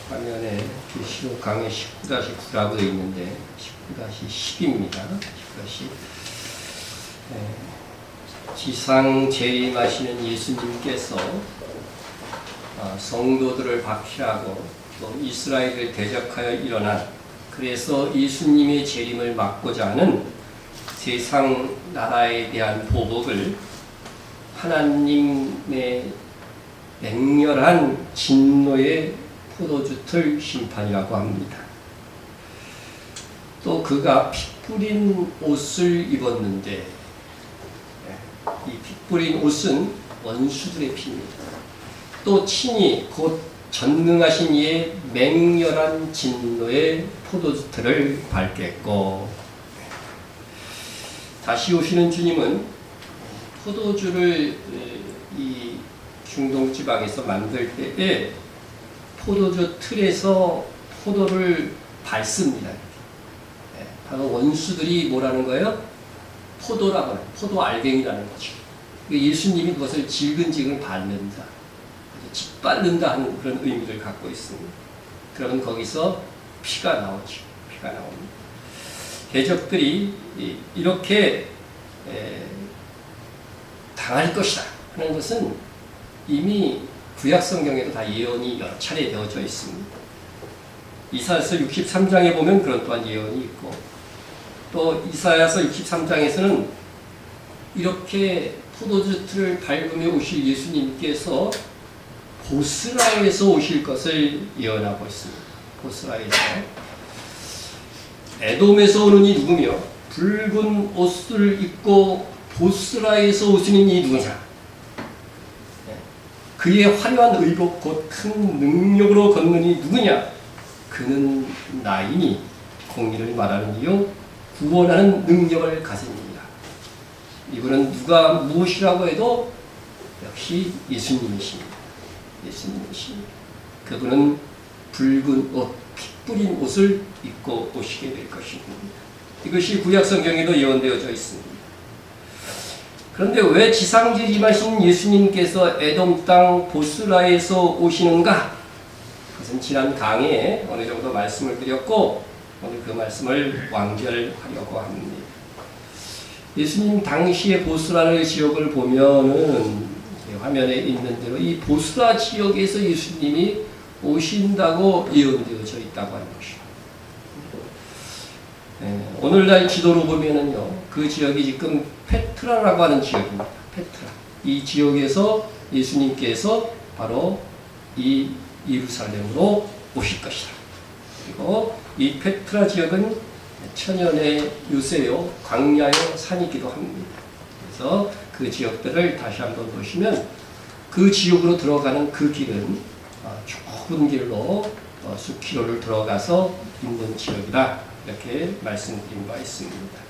화면에 계시록 강의 19-9라고 되어 있는데 19-10입니다. 19-10. 지상 재림하시는 예수님께서 성도들을 박해하고 또 이스라엘을 대적하여 일어난, 그래서 예수님의 재림을 막고자 하는 세상 나라에 대한 보복을 하나님의 맹렬한 진노의 포도주틀 심판이라고 합니다. 또 그가 피 뿌린 옷을 입었는데, 이 피 뿌린 옷은 원수들의 피입니다. 또 친히 곧 전능하신 이의 맹렬한 진노의 포도주틀을 밟겠고, 다시 오시는 주님은 포도주를 이 중동 지방에서 만들 때에 포도주 틀에서 포도를 밟습니다. 바로 원수들이 뭐라는 거예요? 포도라고 하는, 포도 알갱이라는 거죠. 예수님이 그것을 질근질근 밟는다, 짓밟는다 하는 그런 의미를 갖고 있습니다. 그러면 거기서 피가 나오죠. 피가 나옵니다. 대적들이 이렇게 당할 것이다 하는 것은 이미 구약 성경에도 다 예언이 여러 차례 되어져 있습니다. 이사야서 63장에 보면 그런 또한 예언이 있고, 또 이사야서 63장에서는 이렇게 포도주 틀을 밟으며 오실 예수님께서 보스라에서 오실 것을 예언하고 있습니다. 보스라에서. 에돔에서 오는 이 누구며 붉은 옷을 입고 보스라에서 오시는 이 누구냐? 그의 화려한 의복 곧 큰 능력으로 걷는 이 누구냐? 그는 나이니 공의를 말하는 이요 구원하는 능력을 가집니다. 이분은 누가 무엇이라고 해도 역시 예수님이십니다. 예수님이십니다. 그분은 붉은 옷, 피 뿌린 옷을 입고 오시게 될 것입니다. 이것이 구약 성경에도 예언되어져 있습니다. 그런데 왜 지상재림하신 예수님께서 에돔 땅 보스라에서 오시는가? 그것은 지난 강의에 어느 정도 말씀을 드렸고, 오늘 그 말씀을 완결하려고 합니다. 예수님 당시의 보스라의 지역을 보면은 화면에 있는 대로 이 보스라 지역에서 예수님이 오신다고 예언되어져 있다고 하는 것이죠. 오늘날 지도로 보면은요, 그 지역이 지금 페트라라고 하는 지역입니다. 페트라. 이 지역에서 예수님께서 바로 이 예루살렘으로 오실 것이다. 그리고 이 페트라 지역은 천연의 요새요, 광야의 산이기도 합니다. 그래서 그 지역들을 다시 한번 보시면 그 지역으로 들어가는 그 길은 좁은 길로 수 킬로를 들어가서 있는 지역이다. 이렇게 말씀드린 바 있습니다.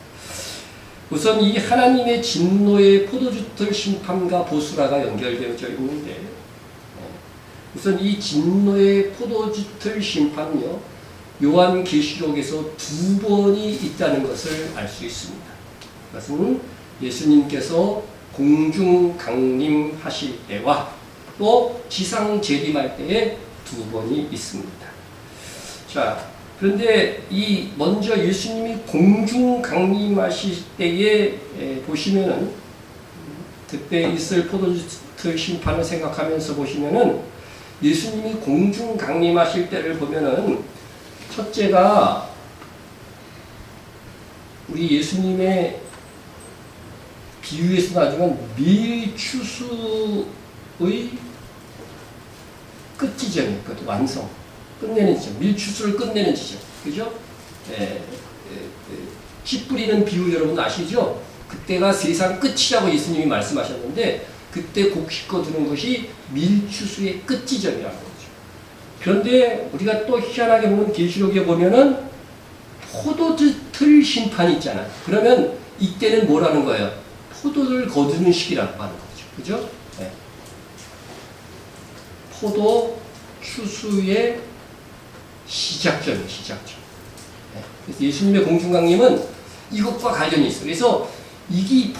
우선 이 하나님의 진노의 포도주틀 심판과 보수라가 연결되어져 있는데, 우선 이 진노의 포도주틀 심판은요, 요한계시록에서 2번이 있다는 것을 알 수 있습니다. 그것은 예수님께서 공중 강림하실 때와 또 지상 재림할 때에 2번이 있습니다. 자, 그런데 이 먼저 예수님이 공중 강림하실 때에 보시면은, 그때 있을 포도주틀 심판을 생각하면서 보시면은, 예수님이 공중 강림하실 때를 보면은, 첫째가 우리 예수님의 비유에서 나지만 밀추수의 끝 지점이에요. 완성, 끝내는 지점, 밀추수를 끝내는 지점, 그죠? 씨 뿌리는 비유 여러분 아시죠? 그때가 세상 끝이라고 예수님이 말씀하셨는데, 그때 곡식 거두는 것이 밀추수의 끝 지점이라는 거죠. 그런데 우리가 또 희한하게 보면 계시록에 보면은 포도주틀 심판이 있잖아요. 그러면 이때는 뭐라는 거예요? 포도를 거두는 시기라고 하는 거죠. 그죠? 네. 포도 추수의 시작점이에요. 시작점. 네. 그래서 예수님의 공중강림은 이것과 관련이 있어요. 그래서 이게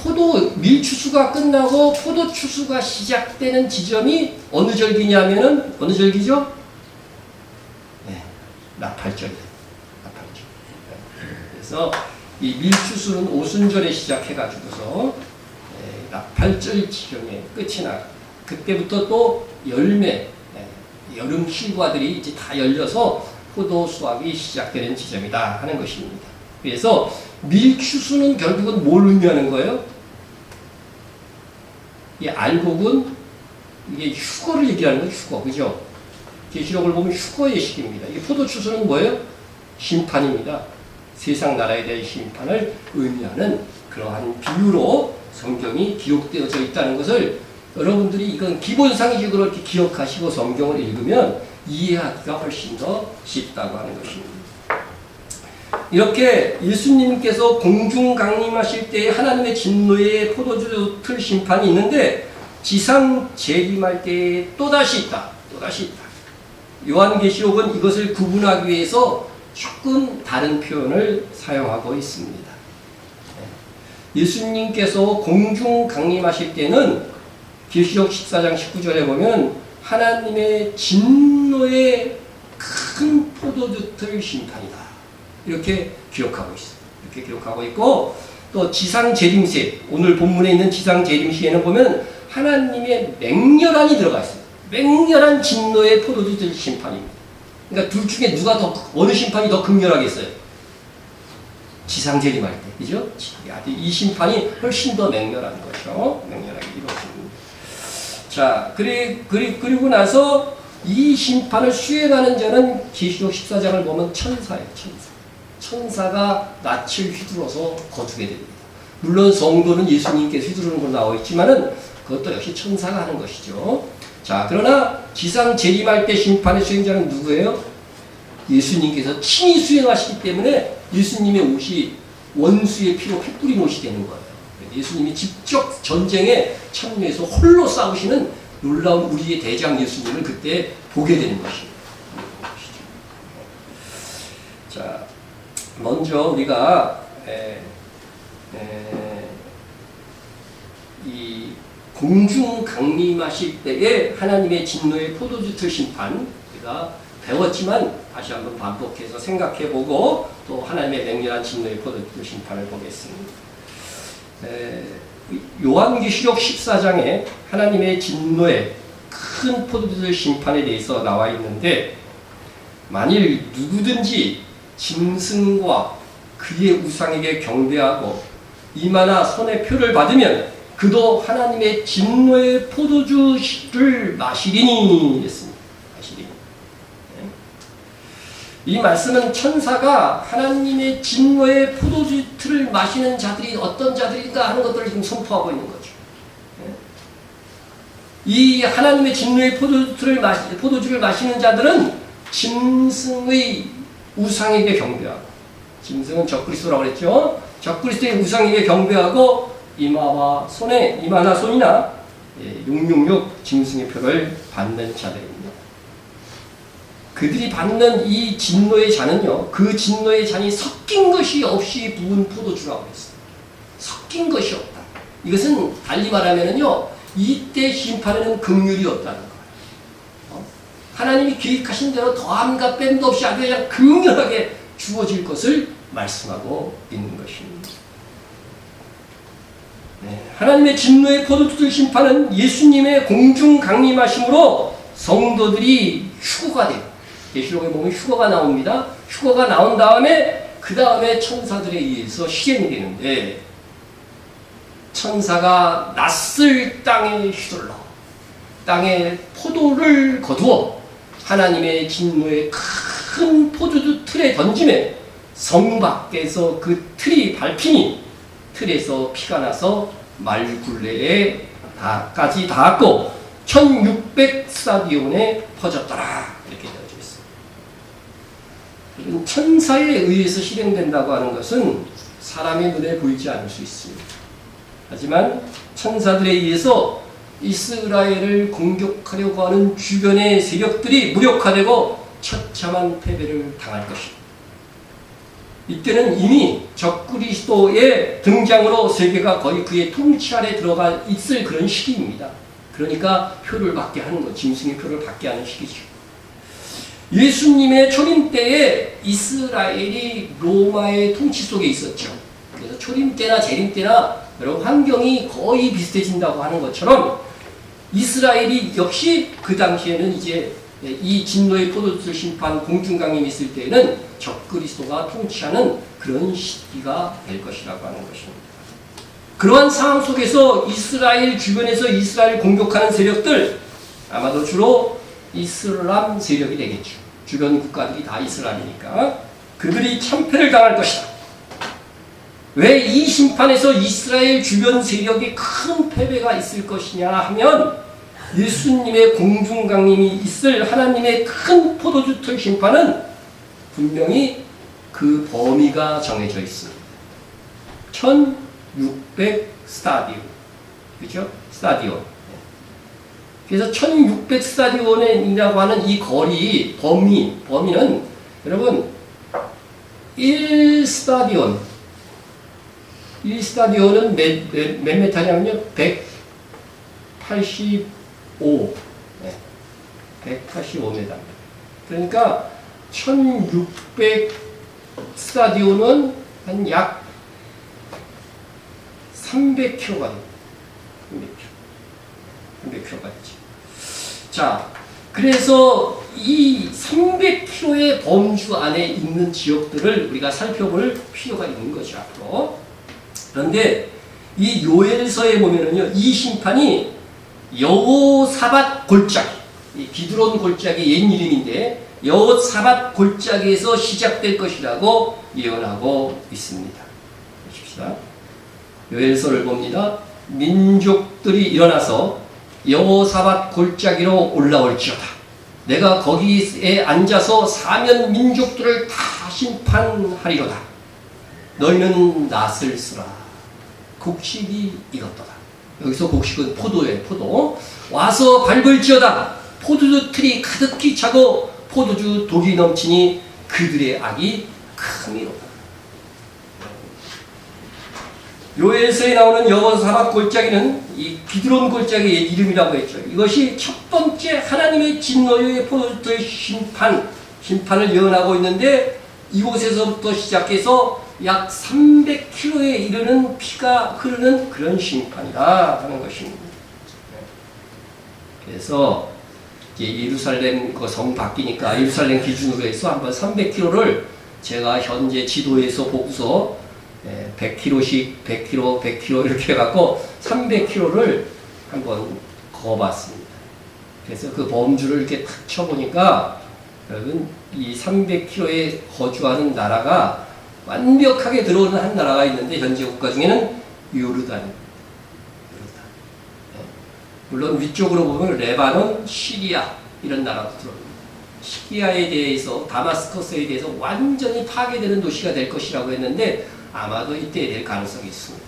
밀추수가 끝나고 포도 추수가 시작되는 지점이 어느 절기냐면은, 어느 절기죠? 나팔절이에요. 나팔절. 그래서 이 밀추수는 오순절에 시작해가지고서 나팔절 지경에 끝이 나. 그때부터 또 열매, 여름 실과들이 이제 다 열려서 포도 수확이 시작되는 지점이다 하는 것입니다. 그래서 밀추수는 결국은 뭘 의미하는 거예요? 이 알곡은 이게 휴거를 얘기하는 거예요. 휴거, 그죠? 계시록을 보면 휴거의 시기입니다. 이 포도추수는 뭐예요? 심판입니다. 세상 나라에 대한 심판을 의미하는 그러한 비유로 성경이 기록되어져 있다는 것을 여러분들이 이건 기본상식으로 이렇게 기억하시고 성경을 읽으면 이해하기가 훨씬 더 쉽다고 하는 것입니다. 이렇게 예수님께서 공중 강림하실 때 하나님의 진노의 포도주 틀 심판이 있는데 지상 재림할 때 또다시 있다. 또다시 있다. 요한계시록은 이것을 구분하기 위해서 조금 다른 표현을 사용하고 있습니다. 예수님께서 공중 강림하실 때는 계시록 14장 19절에 보면 하나님의 진노의 큰 포도주 틀 심판이다. 이렇게 기록하고 있어요. 이렇게 기록하고 있고 또 지상 재림세, 오늘 본문에 있는 지상 재림시에는 보면 하나님의 맹렬한이 들어가 있어요. 맹렬한 진노의 포도주 틀 심판입니다. 그러니까 둘 중에 누가 더 어느 심판이 더 극렬하겠어요? 지상 재림할 때, 그죠? 이 심판이 훨씬 더 맹렬한 거죠. 맹렬하게 이루어집니다. 자, 그리고 나서 이 심판을 수행하는 자는 계시록 14장을 보면 천사예요. 천사가 낯을 휘둘러서 거두게 됩니다. 물론 성도는 예수님께서 휘두르는 걸로 나와 있지만은 그것도 역시 천사가 하는 것이죠. 자, 그러나 지상 재림할 때 심판의 수행자는 누구예요? 예수님께서 친히 수행하시기 때문에 예수님의 옷이 원수의 피로 핏뿌린 옷이 되는 거예요. 예수님이 직접 전쟁에 참여해서 홀로 싸우시는 놀라운 우리의 대장 예수님을 그때 보게 되는 것입니다. 자, 먼저 우리가 이 공중 강림하실 때에 하나님의 진노의 포도주 틀 심판 우리가 배웠지만 다시 한번 반복해서 생각해보고 또 하나님의 맹렬한 진노의 포도주 틀 심판을 보겠습니다. 요한계시록 14장에 하나님의 진노의 큰 포도주 틀 심판에 대해서 나와 있는데 만일 누구든지 짐승과 그의 우상에게 경배하고 이마나 손에 표를 받으면 그도 하나님의 진노의 포도주를 마시리니 했습니다. 마시리니. 이 말씀은 천사가 하나님의 진노의 포도주 틀을 마시는 자들이 어떤 자들인가 하는 것들을 지금 선포하고 있는 거죠. 이 하나님의 진노의 포도주를 마시는 자들은 짐승의 우상에게 경배하고, 짐승은 적그리스도라고 그랬죠. 적그리스도의 우상에게 경배하고 이마나 손이나 666 짐승의 표를 받는 자들입니다. 그들이 받는 이 진노의 잔은요, 그 진노의 잔이 섞인 것이 없이 부은 포도주라고 했어요. 섞인 것이 없다. 이것은 달리 말하면은요, 이때 심판에는 긍휼이 없다는 거예요. 하나님이 계획하신 대로 더함과 뺀도 없이 아주 그냥 긍휼하게 주어질 것을 말씀하고 있는 것입니다. 하나님의 진노의 포도주 심판은 예수님의 공중 강림하심으로 성도들이 휴거가 돼요. 계시록에 보면 휴거가 나옵니다. 휴거가 나온 다음에 그 다음에 천사들에 의해서 실행이 되는데 천사가 낯을 땅에 휘둘러 땅에 포도를 거두어 하나님의 진노의 큰 포도주 틀에 던짐에 성 밖에서 그 틀이 밟히니 틀에서 피가 나서 말굴레에 까지 닿았고 1600스타디온에 퍼졌더라. 이렇게 되어져 있습니다. 천사에 의해서 실행된다고 하는 것은 사람의 눈에 보이지 않을 수 있습니다. 하지만 천사들에 의해서 이스라엘을 공격하려고 하는 주변의 세력들이 무력화되고 처참한 패배를 당할 것입니다. 이때는 이미 적그리스도의 등장으로 세계가 거의 그의 통치 아래 들어가 있을 그런 시기입니다. 그러니까 표를 받게 하는 것, 짐승의 표를 받게 하는 시기죠. 예수님의 초림 때에 이스라엘이 로마의 통치 속에 있었죠. 그래서 초림 때나 재림 때나 여러분 환경이 거의 비슷해진다고 하는 것처럼 이스라엘이 역시 그 당시에는 이제 이 진노의 포도주 심판 공중강림이 있을 때에는 적그리스도가 통치하는 그런 시기가 될 것이라고 하는 것입니다. 그러한 상황 속에서 이스라엘 주변에서 이스라엘 공격하는 세력들, 아마도 주로 이슬람 세력이 되겠죠. 주변 국가들이 다 이슬람이니까 그들이 참패를 당할 것이다. 왜 이 심판에서 이스라엘 주변 세력이 큰 패배가 있을 것이냐 하면 예수님의 공중강림이 있을 하나님의 큰 포도주틀 심판은 분명히 그 범위가 정해져 있습니다. 1600 스타디온. 그죠? 스타디온. 그래서 1600 스타디온이라고 하는 이 거리, 범위는 여러분 1스타디온은 몇 메타냐면요 185 185m. 그러니까 1600 스타디온은 한 약 300km가 됩니다. 300km가 되죠. 자, 그래서 이 300km의 범주 안에 있는 지역들을 우리가 살펴볼 필요가 있는 거죠, 앞으로. 그런데 이 요엘서에 보면은요, 이 심판이 여호사밧 골짜기, 이 기드론 골짜기 옛 이름인데, 여호사밧 골짜기에서 시작될 것이라고 예언하고 있습니다. 보십시다. 요엘서를 봅니다. 민족들이 일어나서 여호사밧 골짜기로 올라올지어다. 내가 거기에 앉아서 사면 민족들을 다 심판하리로다. 너희는 낯을 쓰라. 곡식이 익었도다. 여기서 곡식은 포도예요. 포도. 와서 밟을지어다. 포도주 틀이 가득히 차고 포도주 독이 넘치니 그들의 악이 크미로다. 요엘서에 나오는 여호사밧 골짜기는 이 기드론 골짜기의 이름이라고 했죠. 이것이 첫 번째 하나님의 진노의 포도주의 심판을 예언하고 있는데 이곳에서부터 시작해서 약 300km에 이르는 피가 흐르는 그런 심판이다 하는 것입니다. 그래서 이제 예루살렘 그 성 바뀌니까 예루살렘 기준으로 해서 한번 300km를 제가 현재 지도에서 보고서 100km씩 100km, 100km 이렇게 해갖고 300km를 한번 거봤습니다. 그래서 그 범주를 이렇게 탁 쳐보니까 여러분 이 300km에 거주하는 나라가 완벽하게 들어오는 한 나라가 있는데 현재 국가 중에는 요르단입니다. 물론 위쪽으로 보면 레바논, 시리아 이런 나라도 들어옵니다. 시리아에 대해서 다마스커스에 대해서 완전히 파괴되는 도시가 될 것이라고 했는데 아마도 이때 될 가능성이 있습니다.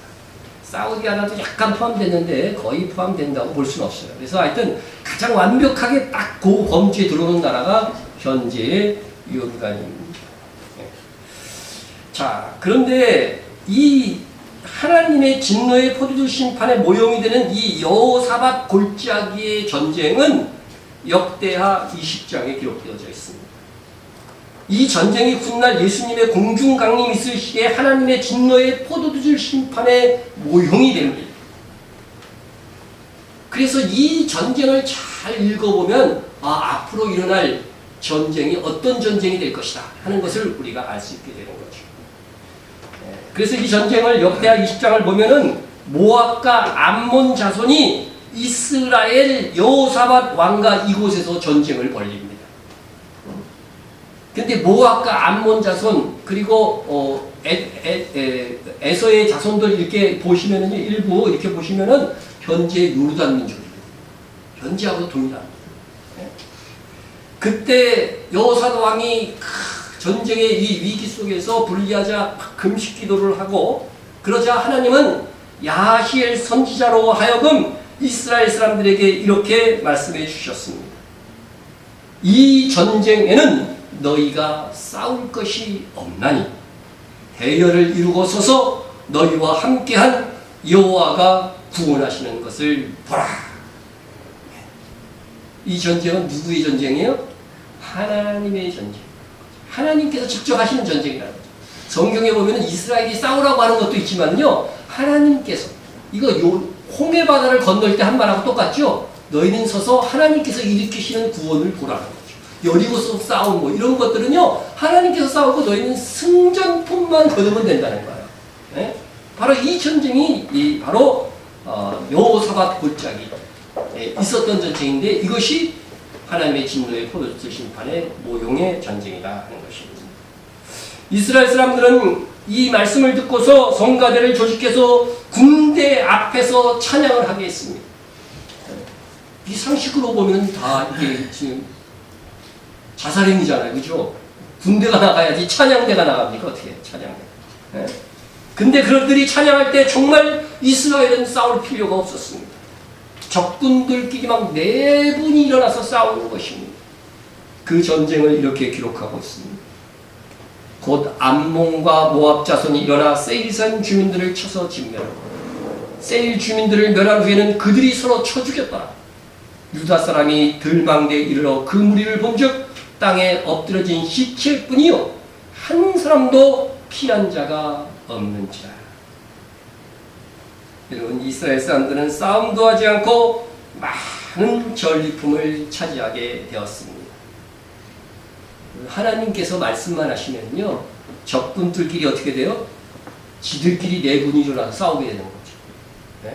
사우디아라도 약간 포함됐는데 거의 포함된다고 볼 수는 없어요. 그래서 하여튼 가장 완벽하게 딱 그 범주에 들어오는 나라가 현재의 요르단입니다. 자, 그런데 이 하나님의 진노의 포도주 심판의 모형이 되는 이 여호사밧 골짜기의 전쟁은 역대하 20장에 기록되어져 있습니다. 이 전쟁이 훗날 예수님의 공중강림 있을 시기에 하나님의 진노의 포도주 심판의 모형이 됩니다. 그래서 이 전쟁을 잘 읽어보면 앞으로 일어날 전쟁이 어떤 전쟁이 될 것이다 하는 것을 우리가 알 수 있게 되는 거죠. 그래서 이 전쟁을 역대하 20장을 보면은 모압과 암몬 자손이 이스라엘 여호사밧 왕과 이곳에서 전쟁을 벌립니다. 근데 모압과 암몬 자손 그리고 에서의 자손들 이렇게 보시면은 일부 이렇게 보시면은 현재 요르단 민족입니다. 현재하고 동일합니다. 그때 여호사밧 왕이 전쟁의 이 위기 속에서 분리하자 금식 기도를 하고 그러자 하나님은 야히엘 선지자로 하여금 이스라엘 사람들에게 이렇게 말씀해 주셨습니다. 이 전쟁에는 너희가 싸울 것이 없나니 대열을 이루고 서서 너희와 함께한 여호와가 구원하시는 것을 보라. 이 전쟁은 누구의 전쟁이에요? 하나님의 전쟁. 하나님께서 직접 하시는 전쟁이라는 거죠. 성경에 보면 이스라엘이 싸우라고 하는 것도 있지만요. 하나님께서 이거 홍해 바다를 건널 때 한 말하고 똑같죠. 너희는 서서 하나님께서 일으키시는 구원을 보라는 거죠. 여리고서 싸움 뭐 이런 것들은요. 하나님께서 싸우고 너희는 승전품만 거두면 된다는 거예요. 네? 바로 이 전쟁이 바로 여호사밧 골짜기 있었던 전쟁인데 이것이 하나님의 진노의 포도주 심판의 모형의 전쟁이다 하는 것입니다. 이스라엘 사람들은 이 말씀을 듣고서 성가대를 조직해서 군대 앞에서 찬양을 하게 했습니다. 이 상식으로 보면 다 이게 지금 자살행위잖아요. 그죠? 군대가 나가야지 찬양대가 나갑니까? 어떻게 찬양대. 네? 근데 그들이 찬양할 때 정말 이스라엘은 싸울 필요가 없었습니다. 적군들끼리 막 내분이 일어나서 싸우는 것입니다. 그 전쟁을 이렇게 기록하고 있습니다. 곧 암몬과 모압 자손이 일어나 세일산 주민들을 쳐서 진멸하고 세일 주민들을 멸한 후에는 그들이 서로 쳐 죽였더라. 유다 사람이 들망대에 이르러 그 무리를 본즉 땅에 엎드러진 시체일 뿐이요 한 사람도 피한 자가 없는지라. 여러분, 이스라엘 사람들은 싸움도 하지 않고 많은 전리품을 차지하게 되었습니다. 하나님께서 말씀만 하시면요 적군들끼리 어떻게 돼요? 지들끼리 내분이 일어나서 싸우게 되는 거죠. 네?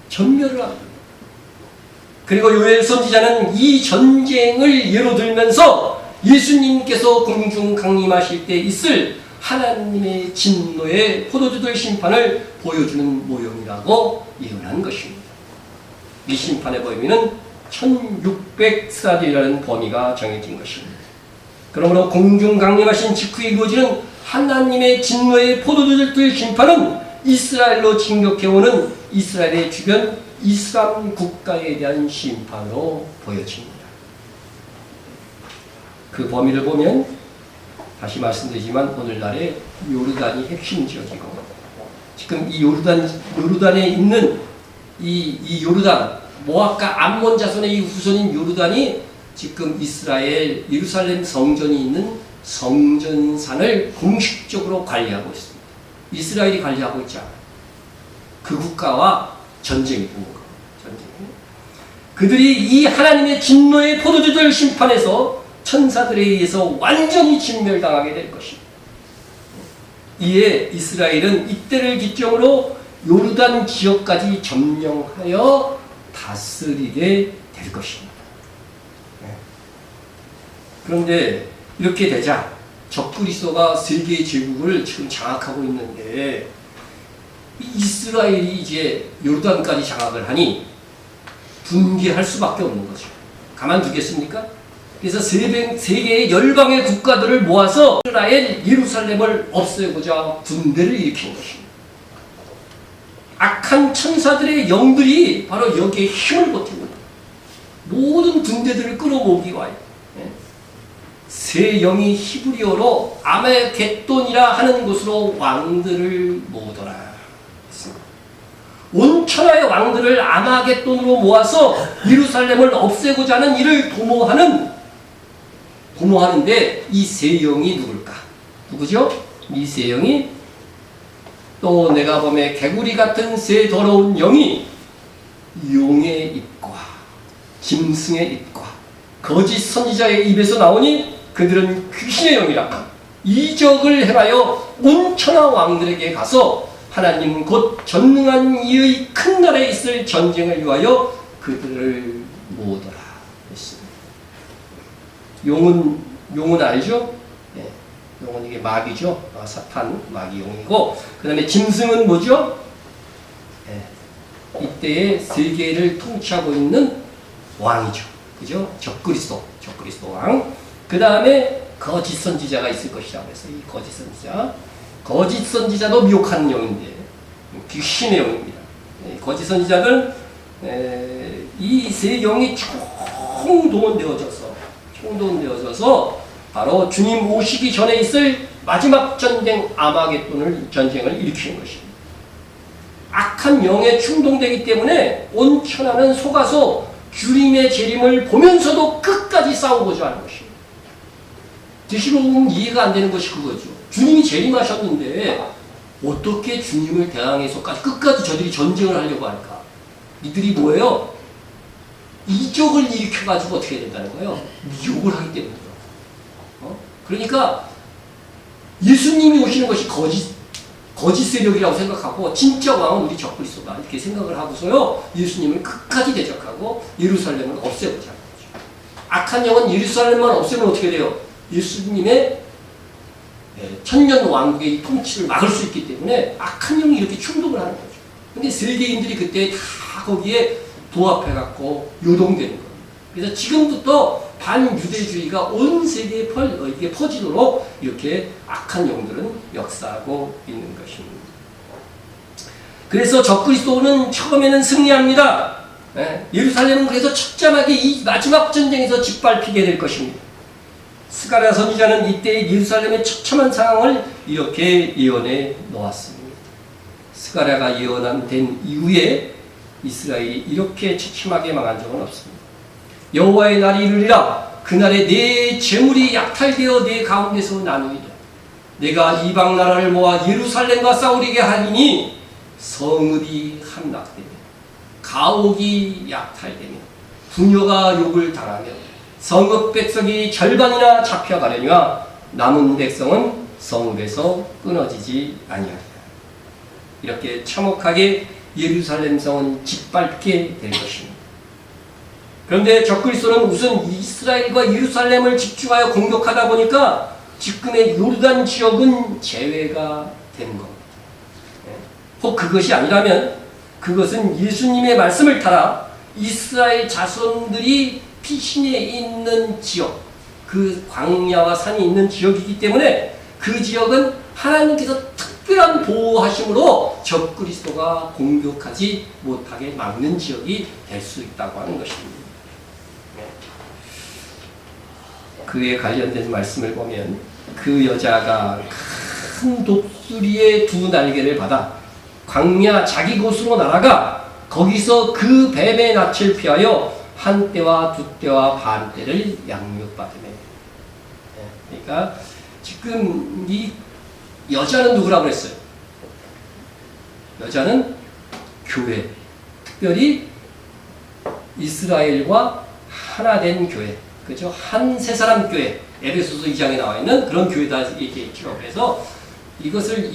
전멸을 합니다. 그리고 요엘 선지자는 이 전쟁을 예로 들면서 예수님께서 공중 강림하실 때 있을 하나님의 진노의 포도주들 심판을 보여주는 모형이라고 예언한 것입니다. 이 심판의 범위는 1600스타디라는 범위가 정해진 것입니다. 그러므로 공중 강림하신 직후에 이루어지는 하나님의 진노의 포도주들 심판은 이스라엘로 진격해오는 이스라엘의 주변 이슬람 국가에 대한 심판으로 보여집니다. 그 범위를 보면 다시 말씀드리지만 오늘날의 요르단이 핵심 지역이고 지금 이 요르단에 있는 이 요르단 모압과 암몬 자손의 이 후손인 요르단이 지금 이스라엘 예루살렘 성전이 있는 성전산을 공식적으로 관리하고 있습니다. 이스라엘이 관리하고 있지 않아요. 그 국가와 전쟁이 붙는 거예요. 그들이 이 하나님의 진노의 포도주들 심판에서 천사들에 의해서 완전히 진멸당하게 될 것입니다. 이에 이스라엘은 이때를 기점으로 요르단 지역까지 점령하여 다스리게 될 것입니다. 그런데 이렇게 되자 적그리스도가 세계의 제국을 지금 장악하고 있는데 이스라엘이 이제 요르단까지 장악을 하니 분개할 수밖에 없는 거죠. 가만두겠습니까? 그래서 세계의 열방의 국가들을 모아서 이스라엘 예루살렘을 없애고자 군대를 일으킨 것입니다. 악한 천사들의 영들이 바로 여기에 힘을 보탭니다. 모든 군대들을 끌어모으기 위하여 세 영이 히브리어로 아메겟돈이라 하는 곳으로 왕들을 모으더라. 온 천하의 왕들을 아마겟돈으로 모아서 예루살렘을 없애고자 하는 이를 도모하는데 이 세 영이 누굴까? 누구죠? 이 세 영이 또 내가 보매 개구리 같은 새 더러운 영이 용의 입과 짐승의 입과 거짓 선지자의 입에서 나오니 그들은 귀신의 영이라 이적을 행하여 온 천하 왕들에게 가서 하나님 곧 전능한 이의 큰 날에 있을 전쟁을 위하여 그들을 모으더라 했습니다. 용은 알죠? 네. 용은 이게 마귀죠. 사탄 마귀 용이고 그 다음에 짐승은 뭐죠? 네. 이때의 세계를 통치하고 있는 왕이죠. 그죠? 적그리스도 왕. 그 다음에 거짓 선지자가 있을 것이라고 해서 이 거짓 선지자도 미혹하는 영인데 귀신의 영입니다. 거짓 선지자는 이 세 영이 총동원되어져서 바로 주님 오시기 전에 있을 마지막 전쟁 아마겟돈을 전쟁을 일으키는 것입니다. 악한 영에 충동되기 때문에 온 천하는 속아서 주님의 재림을 보면서도 끝까지 싸우고자 하는 것입니다. 드시러 보면 이해가 안 되는 것이 그거죠. 주님이 재림하셨는데 어떻게 주님을 대항해서까지 끝까지 저들이 전쟁을 하려고 할까? 이들이 뭐예요? 이적을 일으켜가지고 어떻게 해야 된다는 거예요? 미혹을 하기 때문이죠. 그러니까 예수님이 오시는 것이 거짓 세력이라고 생각하고 진짜 왕은 우리 적그리스도다 이렇게 생각을 하고서요 예수님을 끝까지 대적하고 예루살렘을 없애보자. 악한 영은 예루살렘만 없애면 어떻게 돼요? 예수님의 천년 왕국의 통치를 막을 수 있기 때문에 악한 영이 이렇게 충동을 하는 거죠. 근데 세계인들이 그때 다 거기에 부합해갖고 요동되는 거예요. 그래서 지금부터 반유대주의가 온 세계에 퍼지도록 이렇게 악한 영들은 역사하고 있는 것입니다. 그래서 적그리스도는 처음에는 승리합니다. 예루살렘은 그래서 처참하게 이 마지막 전쟁에서 짓밟히게 될 것입니다. 스가랴 선지자는 이때 예루살렘의 처참한 상황을 이렇게 예언해 놓았습니다. 스가랴가 예언된 이후에 이스라엘이 이렇게 처참하게 망한 적은 없습니다. 여호와의 날이 이르리라. 그날에 내 재물이 약탈되어 내 가운데서 나누리라. 내가 이방 나라를 모아 예루살렘과 싸우리게 하리니 성읍이 함락되며 가옥이 약탈되며 부녀가 욕을 당하며 성읍 백성이 절반이나 잡혀가려니와 남은 백성은 성읍에서 끊어지지 아니하리라. 이렇게 참혹하게 예루살렘 성은 짓밟게 될 것입니다. 그런데 적그리스도는 우선 이스라엘과 예루살렘을 집중하여 공격하다 보니까 지금의 요르단 지역은 제외가 되는 겁니다. 혹 그것이 아니라면 그것은 예수님의 말씀을 따라 이스라엘 자손들이 피신에 있는 지역, 그 광야와 산이 있는 지역이기 때문에 그 지역은 하나님께서 특별한 보호하심으로 적그리스도가 공격하지 못하게 막는 지역이 될 수 있다고 하는 것입니다. 그에 관련된 말씀을 보면 그 여자가 큰 독수리의 두 날개를 받아 광야 자기 곳으로 날아가 거기서 그 뱀의 낯을 피하여 한 때와 두 때와 반 때를 양육받으며. 그러니까 지금 이 여자는 누구라고 그랬어요? 여자는 교회, 특별히 이스라엘과 하나 된 교회, 그죠? 한 세 사람 교회, 에베소서 2장에 나와 있는 그런 교회다 얘기했죠. 그래서 그것을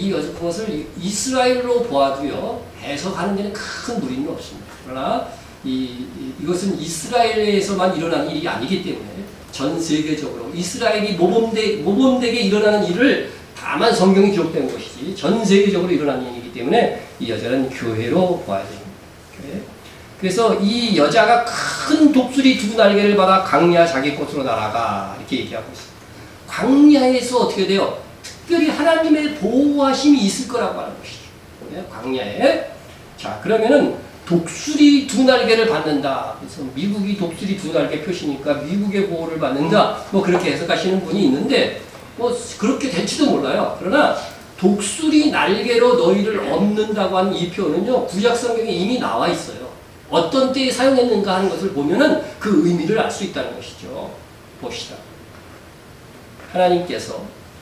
이스라엘로 보아도요 해석하는 데는 큰 무리는 없습니다. 그러나 이것은 이스라엘에서만 일어나는 일이 아니기 때문에 전 세계적으로 이스라엘이 모범되게 일어나는 일을 다만 성경이 기록된 것이지 전 세계적으로 일어나는 일이기 때문에 이 여자는 교회로 봐야 됩니다. 교회. 그래서 이 여자가 큰 독수리 두 날개를 받아 광야 자기 곳으로 날아가 이렇게 얘기하고 있습니다. 광야에서 어떻게 돼요? 특별히 하나님의 보호하심이 있을 거라고 하는 것이죠. 광야에. 자, 그러면은 독수리 두 날개를 받는다. 그래서 미국이 독수리 두 날개 표시니까 미국의 보호를 받는다. 뭐 그렇게 해석하시는 분이 있는데 뭐 그렇게 될지도 몰라요. 그러나 독수리 날개로 너희를 얻는다고 하는 이 표현은요 구약 성경에 이미 나와 있어요. 어떤 때에 사용했는가 하는 것을 보면은 그 의미를 알 수 있다는 것이죠. 봅시다. 하나님께서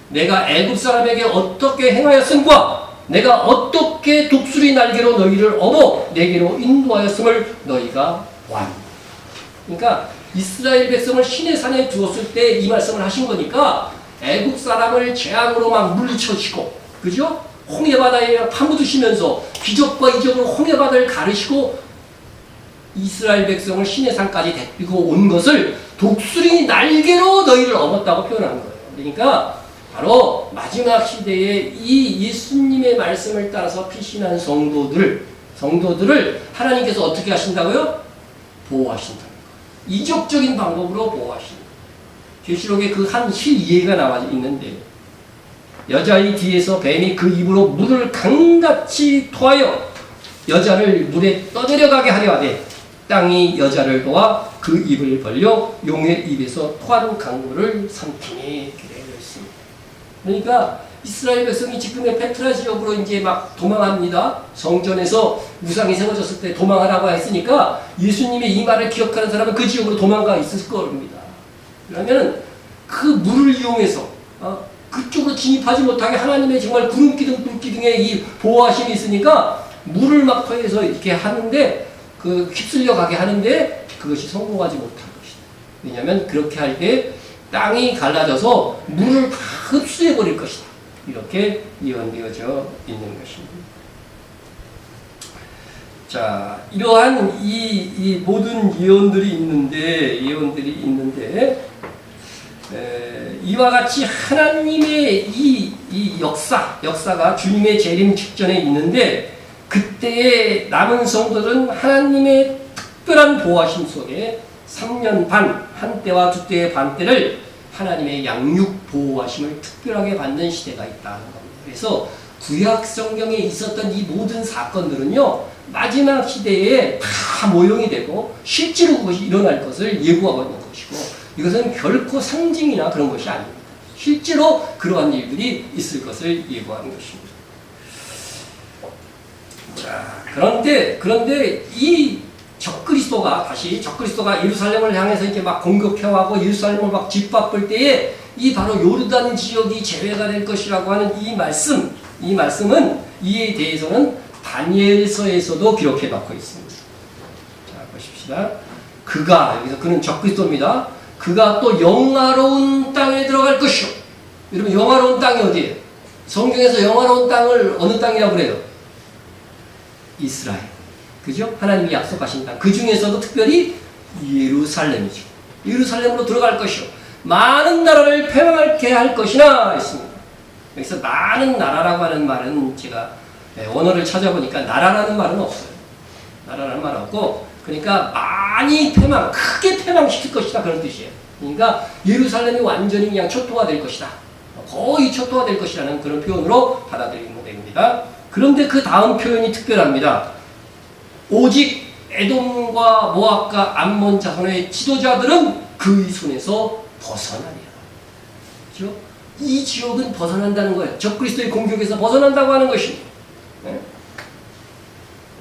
내가 애굽 사람에게 어떻게 행하였음과 내가 어떻게 독수리 날개로 너희를 업어 내게로 인도하였음을 너희가 보았느니라. 그러니까 이스라엘 백성을 시내 산에 두었을 때 이 말씀을 하신 거니까 애굽 사람을 재앙으로 막 물리쳐주고, 그죠? 홍해바다에 파묻으시면서 기적과 이적으로 홍해바다를 가르시고 이스라엘 백성을 시내 산까지 데리고 온 것을 독수리 날개로 너희를 업었다고 표현한 거예요. 그러니까 바로 마지막 시대에 이 예수님의 말씀을 따라서 피신한 성도들을 하나님께서 어떻게 하신다고요? 보호하신다는 거예요. 이적적인 방법으로 보호하신다. 계시록에 그 한 실예가 나와 있는데 여자의 뒤에서 뱀이 그 입으로 물을 강같이 토하여 여자를 물에 떠내려가게 하려 하되 땅이 여자를 도와 그 입을 벌려 용의 입에서 토한 강물을 삼키니. 그러니까 이스라엘 백성이 지금의 페트라 지역으로 이제 막 도망합니다. 성전에서 우상이 세워졌을 때 도망하라고 했으니까 예수님의 이 말을 기억하는 사람은 그 지역으로 도망가 있을 겁니다. 그러면 그 물을 이용해서 그쪽으로 진입하지 못하게 하나님의 정말 구름기둥의 이 보호하심이 있으니까 물을 막 통해서 이렇게 하는데 그 휩쓸려 가게 하는데 그것이 성공하지 못한 것이다. 왜냐하면 그렇게 할 때 땅이 갈라져서 물을 다 흡수해 버릴 것이다. 이렇게 예언되어져 있는 것입니다. 자, 이러한 이 모든 예언들이 있는데 이와 같이 하나님의 이 역사가 주님의 재림 직전에 있는데 그때의 남은 성도들은 하나님의 특별한 보호하심 속에 3년 반, 한때와 두때의 반때를 하나님의 양육 보호하심을 특별하게 받는 시대가 있다는 겁니다. 그래서 구약 성경에 있었던 이 모든 사건들은요, 마지막 시대에 다 모형이 되고 실제로 그것이 일어날 것을 예고하고 있는 것이고, 이것은 결코 상징이나 그런 것이 아닙니다. 실제로 그러한 일들이 있을 것을 예고하는 것입니다. 자, 그런데 이 적그리스도가 예루살렘을 향해서 이렇게 막 공격해와고 예루살렘을 막 짓바쁠 때에 이 바로 요르단 지역이 제외가 될 것이라고 하는 이 말씀은 이에 대해서는 다니엘서에서도 기록해 놓고 있습니다. 자, 보십시다. 그는 적그리스도입니다. 그가 또 영화로운 땅에 들어갈 것이요. 여러분, 영화로운 땅이 어디예요? 성경에서 영화로운 땅을 어느 땅이라고 그래요? 이스라엘. 그죠? 하나님이 약속하신 땅. 그 중에서도 특별히 예루살렘이죠. 예루살렘으로 들어갈 것이요. 많은 나라를 폐왕하게 할 것이나 했습니다. 여기서 많은 나라라고 하는 말은 제가 언어를 찾아보니까 나라라는 말은 없어요. 나라라는 말은 없고, 그러니까 많이 크게 폐망시킬 것이다, 그런 뜻이에요. 그러니까 예루살렘이 완전히 그냥 초토화될 것이다. 거의 초토화될 것이라는 그런 표현으로 받아들이면 됩니다. 그런데 그 다음 표현이 특별합니다. 오직 에돔과 모압과 암몬 자손의 지도자들은 그의 손에서 벗어나리라. 그렇죠? 이 지역은 벗어난다는 거예요. 적그리스도의 공격에서 벗어난다고 하는 것입니다. 네?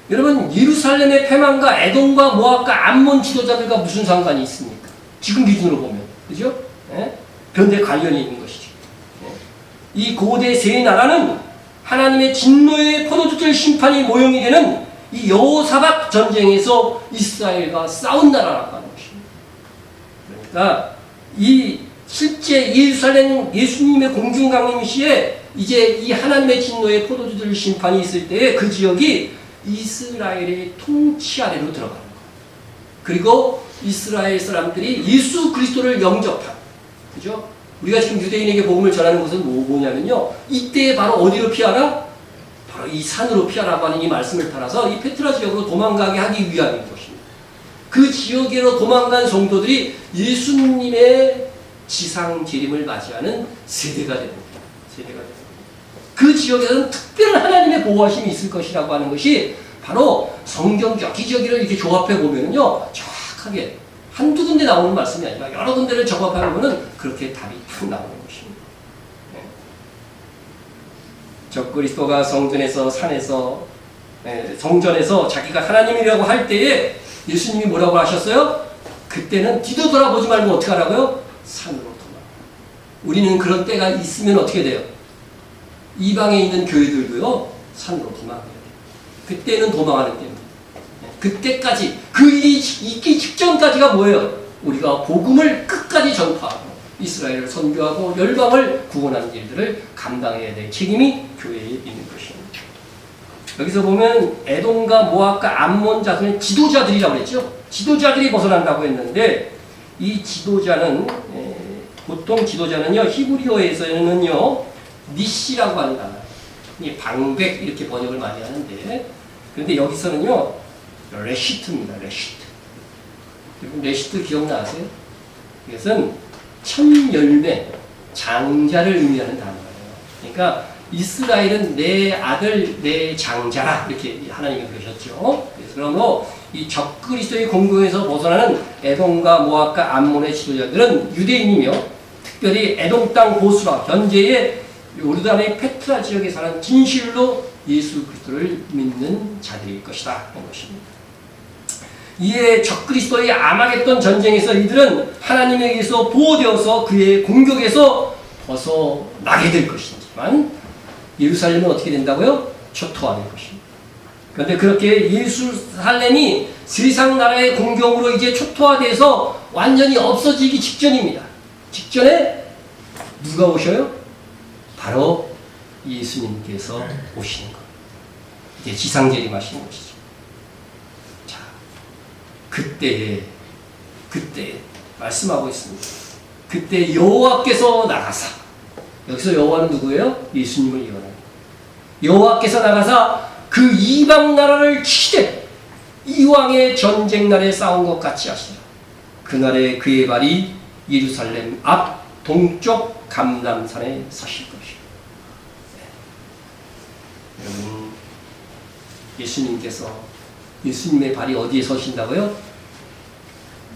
여러분, 예루살렘의 패망과 에돔과 모압과 암몬 지도자들과 무슨 상관이 있습니까? 지금 기준으로 보면, 그죠? 네? 그런데 관련이 있는 것이죠. 네? 이 고대 세 나라는 하나님의 진노의 포도주들 심판이 모형이 되는 이 여호사밧 전쟁에서 이스라엘과 싸운 나라라고 하는 것입니다. 그러니까 이 실제 예루살렘 예수님의 공중강림 시에 이제 이 하나님의 진노의 포도주들 심판이 있을 때에 그 지역이 이스라엘의 통치 아래로 들어가는 거예요. 그리고 이스라엘 사람들이 예수 그리스도를 영접한, 그죠? 우리가 지금 유대인에게 복음을 전하는 것은 뭐냐면요, 이때 바로 어디로 피하라? 바로 이 산으로 피하라고 하는 이 말씀을 따라서 이 페트라 지역으로 도망가게 하기 위함인 것입니다. 그 지역으로 도망간 성도들이 예수님의 지상 재림을 맞이하는 세대가 됩니다. 그 지역에서는 특별한 하나님의 보호하심이 있을 것이라고 하는 것이 바로 성경 여기저기를 이렇게 조합해 보면요, 정확하게 한두 군데 나오는 말씀이 아니라 여러 군데를 접합해 보면은 그렇게 답이 탁 나오는 것입니다. 적그리스도가 성전에서 자기가 하나님이라고 할 때에 예수님이 뭐라고 하셨어요? 그때는 뒤도 돌아보지 말고 어떻게 하라고요? 산으로 도망. 우리는 그런 때가 있으면 어떻게 돼요? 이방에 있는 교회들도요, 산으로 도망해야 돼요. 그때는 도망하는 때입니다. 그때까지, 그 일이 있기 직전까지가 뭐예요? 우리가 복음을 끝까지 전파하고 이스라엘을 선교하고 열방을 구원하는 일들을 감당해야 될 책임이 교회에 있는 것입니다. 여기서 보면 에돔과 모압과 암몬 자손의 지도자들이라고 했죠. 지도자들이 벗어난다고 했는데, 이 지도자는 보통 지도자는요, 히브리어에서는요 니시라고 하는 단어, 방백 이렇게 번역을 많이 하는데, 그런데 여기서는요 레시트입니다. 레시트 기억나세요? 이것은 천열매, 장자를 의미하는 단어예요. 그러니까 이스라엘은 내 아들, 내 장자라, 이렇게 하나님이 그러셨죠. 그래서 그러므로 이 적그리스도의 공격에서 벗어나는 에돔과 모압과 암몬의 지도자들은 유대인이며, 특별히 에돔 땅 보수라, 현재의 요르단의 페트라 지역에 사는 진실로 예수 그리스도를 믿는 자들일 것이다 하는 것입니다. 이에 적그리스도의 아마겟돈 전쟁에서 이들은 하나님에 의해서 보호되어서 그의 공격에서 벗어나게 될 것이지만 예루살렘은 어떻게 된다고요? 초토화될 것입니다. 그런데 그렇게 예루살렘이 세상 나라의 공격으로 이제 초토화돼서 완전히 없어지기 직전입니다. 직전에 누가 오셔요? 바로 예수님께서 오시는 것. 이제 지상재림하시는 것이죠. 자, 그때 말씀하고 있습니다. 그때 여호와께서 나가사, 여기서 여호와는 누구예요? 예수님을 예언합니다. 여호와께서 나가사 그 이방 나라를 치되 이왕의 전쟁 날에 싸운 것 같이 하시라. 그날에 그의 발이 예루살렘 앞 동쪽 감람산에 서실 것이요. 네. 여러분, 예수님의 발이 어디에 서신다고요?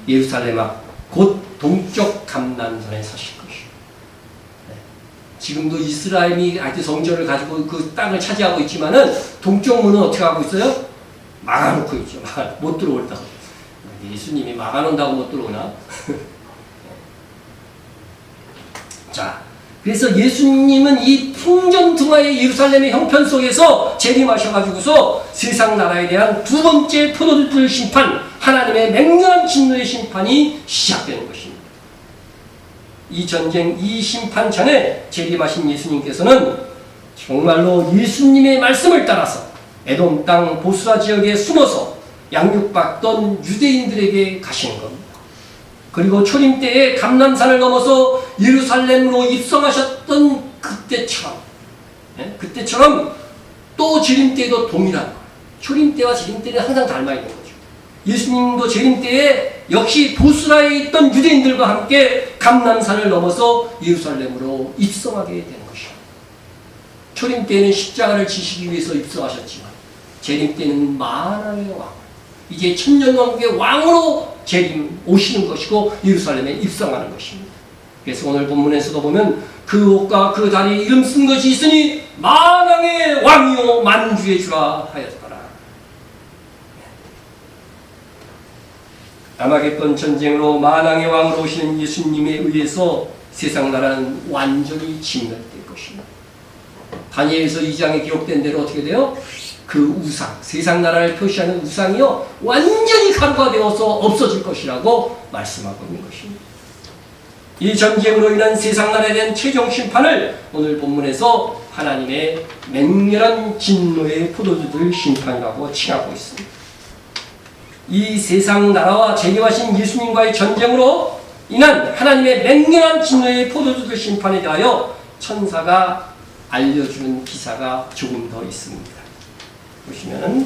예루살렘 앞 곧 동쪽 감람산에 서실 것이요. 네. 지금도 이스라엘이 아직 성전을 가지고 그 땅을 차지하고 있지만은 동쪽 문은 어떻게 하고 있어요? 막아놓고 있죠. 못 들어올다고. 예수님이 막아놓는다고 못 들어오나? 자, 그래서 예수님은 이 풍전등화의 예루살렘의 형편 속에서 재림하셔가지고서 세상 나라에 대한 두 번째 포도주들 심판, 하나님의 맹렬한 진노의 심판이 시작되는 것입니다. 이 전쟁, 이 심판 전에 재림하신 예수님께서는 정말로 예수님의 말씀을 따라서 에돔 땅 보스라 지역에 숨어서 양육받던 유대인들에게 가시는 겁니다. 그리고 초림 때에 감람산을 넘어서 예루살렘으로 입성하셨던 그때처럼 또 재림 때에도 동일한 거예요. 초림 때와 재림 때는 항상 닮아 있는 거죠. 예수님도 재림 때에 역시 보스라에 있던 유대인들과 함께 감람산을 넘어서 예루살렘으로 입성하게 되는 것이죠. 초림 때에는 십자가를 지시기 위해서 입성하셨지만 재림 때는 만왕의 왕, 이제 천년왕국의 왕으로 재림 오시는 것이고 예루살렘에 입성하는 것입니다. 그래서 오늘 본문에서도 보면 그 옷과 그 다리에 이름 쓴 것이 있으니 만왕의 왕이요 만주의 주라 하였더라. 아마겟돈 전쟁으로 만왕의 왕으로 오시는 예수님에 의해서 세상 나라는 완전히 진멸될 것입니다. 다니엘서 2장에 기록된 대로 어떻게 돼요? 그 우상, 세상 나라를 표시하는 우상이요 완전히 간과되어서 없어질 것이라고 말씀하고 있는 것입니다. 이 전쟁으로 인한 세상 나라에 대한 최종 심판을 오늘 본문에서 하나님의 맹렬한 진노의 포도주들 심판이라고 칭하고 있습니다. 이 세상 나라와 재림하신 예수님과의 전쟁으로 인한 하나님의 맹렬한 진노의 포도주들 심판에 대하여 천사가 알려주는 기사가 조금 더 있습니다. 보시면은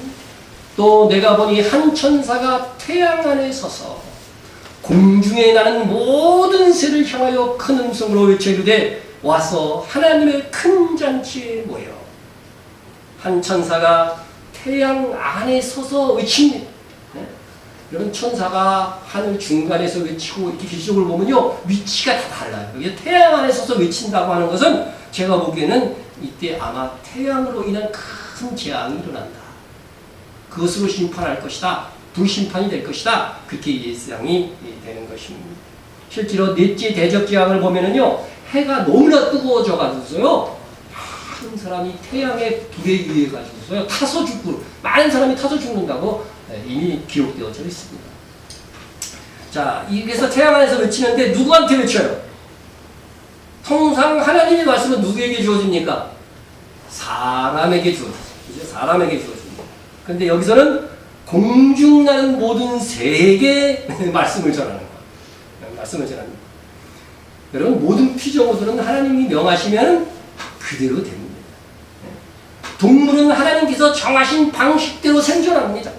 또 내가 보니 한 천사가 태양 안에 서서 공중에 나는 모든 새를 향하여 큰 음성으로 외치르되 와서 하나님의 큰 잔치에 모여. 한 천사가 태양 안에 서서 외칩니다. 네? 이런 천사가 하늘 중간에서 외치고 이렇게 기적을 보면요 위치가 다 달라요. 이게 태양 안에 서서 외친다고 하는 것은 제가 보기에는 이때 아마 태양으로 인한 큰 재앙이 일어난다. 그것으로 심판할 것이다. 불심판이 될 것이다. 그렇게 예상이 되는 것입니다. 실제로 넷째 대적 재앙을 보면은요, 해가 너무나 뜨거워져 가지고서요, 많은 사람이 태양의 불에 의해 가지고서요, 타서 죽고, 많은 사람이 타서 죽는다고 이미 기록되어져 있습니다. 자, 그래서 태양 안에서 외치는데 누구한테 외쳐요? 통상 하나님의 말씀은 누구에게 주어집니까? 사람에게 주어집니다. 그죠? 사람에게 주어집니다. 그런데 여기서는 공중 나는 모든 새에게 말씀을 전하는 거예요. 말씀을 전합니다. 여러분, 모든 피조물들은 하나님이 명하시면 그대로 됩니다. 동물은 하나님께서 정하신 방식대로 생존합니다.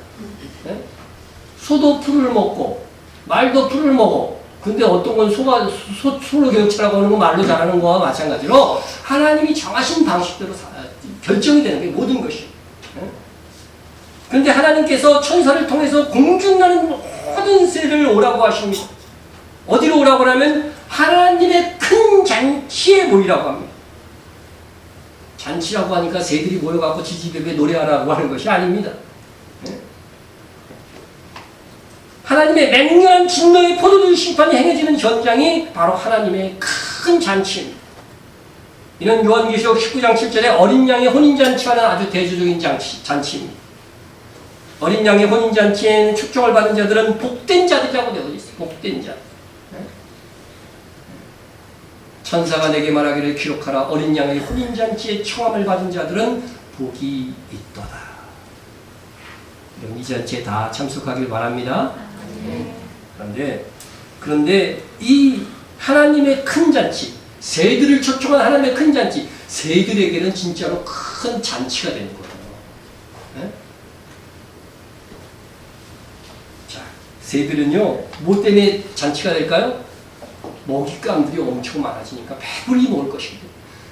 소도 풀을 먹고, 말도 풀을 먹어. 근데 어떤 건 소로 교육처라고 하는 건 말로 자라는 거와 마찬가지로 하나님이 정하신 방식대로 결정이 되는 게 모든 것이. 그런데 하나님께서 천사를 통해서 공중 나는 모든 새를 오라고 하십니다. 어디로 오라고 하면 하나님의 큰 잔치에 모이라고 합니다. 잔치라고 하니까 새들이 모여갖고 지지배배 노래하라고 하는 것이 아닙니다. 하나님의 맹렬한 진노의 포도주 심판이 행해지는 현장이 바로 하나님의 큰 잔치입니다. 이는 요한계시록 19장 7절에 어린 양의 혼인잔치와는 아주 대조적인 잔치입니다. 어린 양의 혼인잔치에는 축종을 받은 자들은 복된 자들이라고 되어 있어요. 복된 자. 천사가 내게 말하기를 기록하라. 어린 양의 혼인잔치에 청함을 받은 자들은 복이 있도다. 이 잔치에 다 참석하길 바랍니다. 그런데 이 하나님의 큰 잔치, 새들을 초청한 하나님의 큰 잔치, 새들에게는 진짜로 큰 잔치가 되는 거예요. 네? 자, 새들은요, 뭐 때문에 잔치가 될까요? 먹잇감들이 엄청 많아지니까 배불리 먹을 것이고,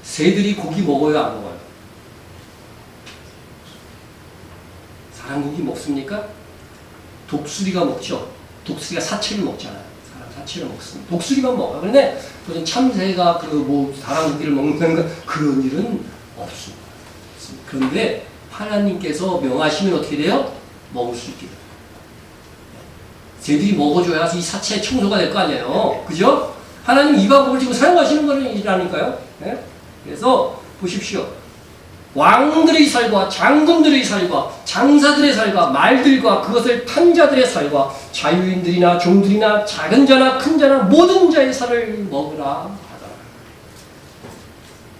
새들이 고기 먹어요, 안 먹어요? 사람 고기 먹습니까? 독수리가 먹죠. 독수리가 사체를 먹잖아요. 사람 사체를 먹습니다. 독수리만 먹어요. 그런데 무슨 참새가 사람 고기를 먹는 그런 일은 없습니다. 그런데 하나님께서 명하시면 어떻게 돼요? 먹을 수 있게 돼요. 새들이 먹어줘야 이 사체 청소가 될 거 아니에요. 그죠? 하나님 이 방법을 지금 사용하시는 거라니까요. 네? 그래서 보십시오. 왕들의 살과 장군들의 살과 장사들의 살과 말들과 그것을 탄 자들의 살과 자유인들이나 종들이나 작은 자나 큰 자나 모든 자의 살을 먹으라 하더라.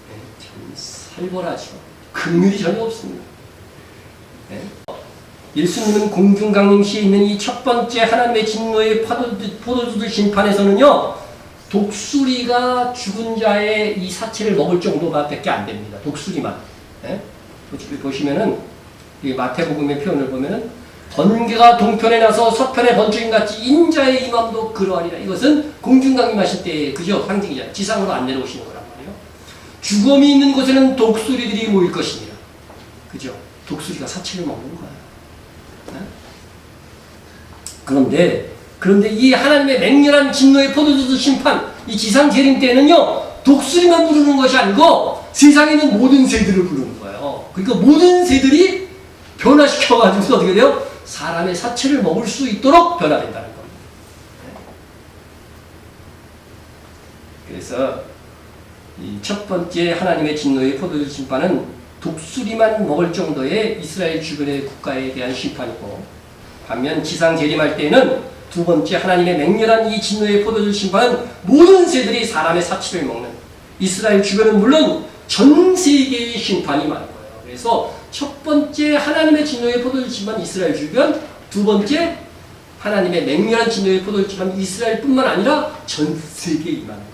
네, 참 살벌하죠. 긍휼이 전혀 없습니다. 네. 예수님은 공중강림시에 있는 이 첫 번째 하나님의 진노의 포도주들 심판에서는요, 독수리가 죽은 자의 이 사체를 먹을 정도밖에 안 됩니다. 독수리만. 네? 보시면은, 이 마태복음의 표현을 보면은, 번개가 동편에 나서 서편에 번쩍인 같이 인자의 임함도 그러하리라. 이것은 공중강림하실 때의 그저 상징이잖아요. 지상으로 안 내려오시는 거란 말이에요. 죽음이 있는 곳에는 독수리들이 모일 것이니라. 그죠? 독수리가 사체를 먹는 거예요. 그런데 이 하나님의 맹렬한 진노의 포도주 심판, 이 지상 재림 때는요, 독수리만 부르는 것이 아니고 세상에 있는 모든 새들을 부르는 거예요. 그러니까 모든 새들이 변화시켜가지고 어떻게 돼요? 사람의 사체를 먹을 수 있도록 변화된다는 겁니다. 그래서 이 첫 번째 하나님의 진노의 포도주 심판은 독수리만 먹을 정도의 이스라엘 주변의 국가에 대한 심판이고, 반면 지상 재림할 때에는 두 번째 하나님의 맹렬한 이 진노의 포도주 심판은 모든 새들이 사람의 사체를 먹는, 이스라엘 주변은 물론 전 세계의 심판이 많은 거예요. 그래서 첫 번째 하나님의 진노의 포도주 심판 이스라엘 주변, 두 번째 하나님의 맹렬한 진노의 포도주 심판 이스라엘뿐만 아니라 전 세계에 임하는 거예요.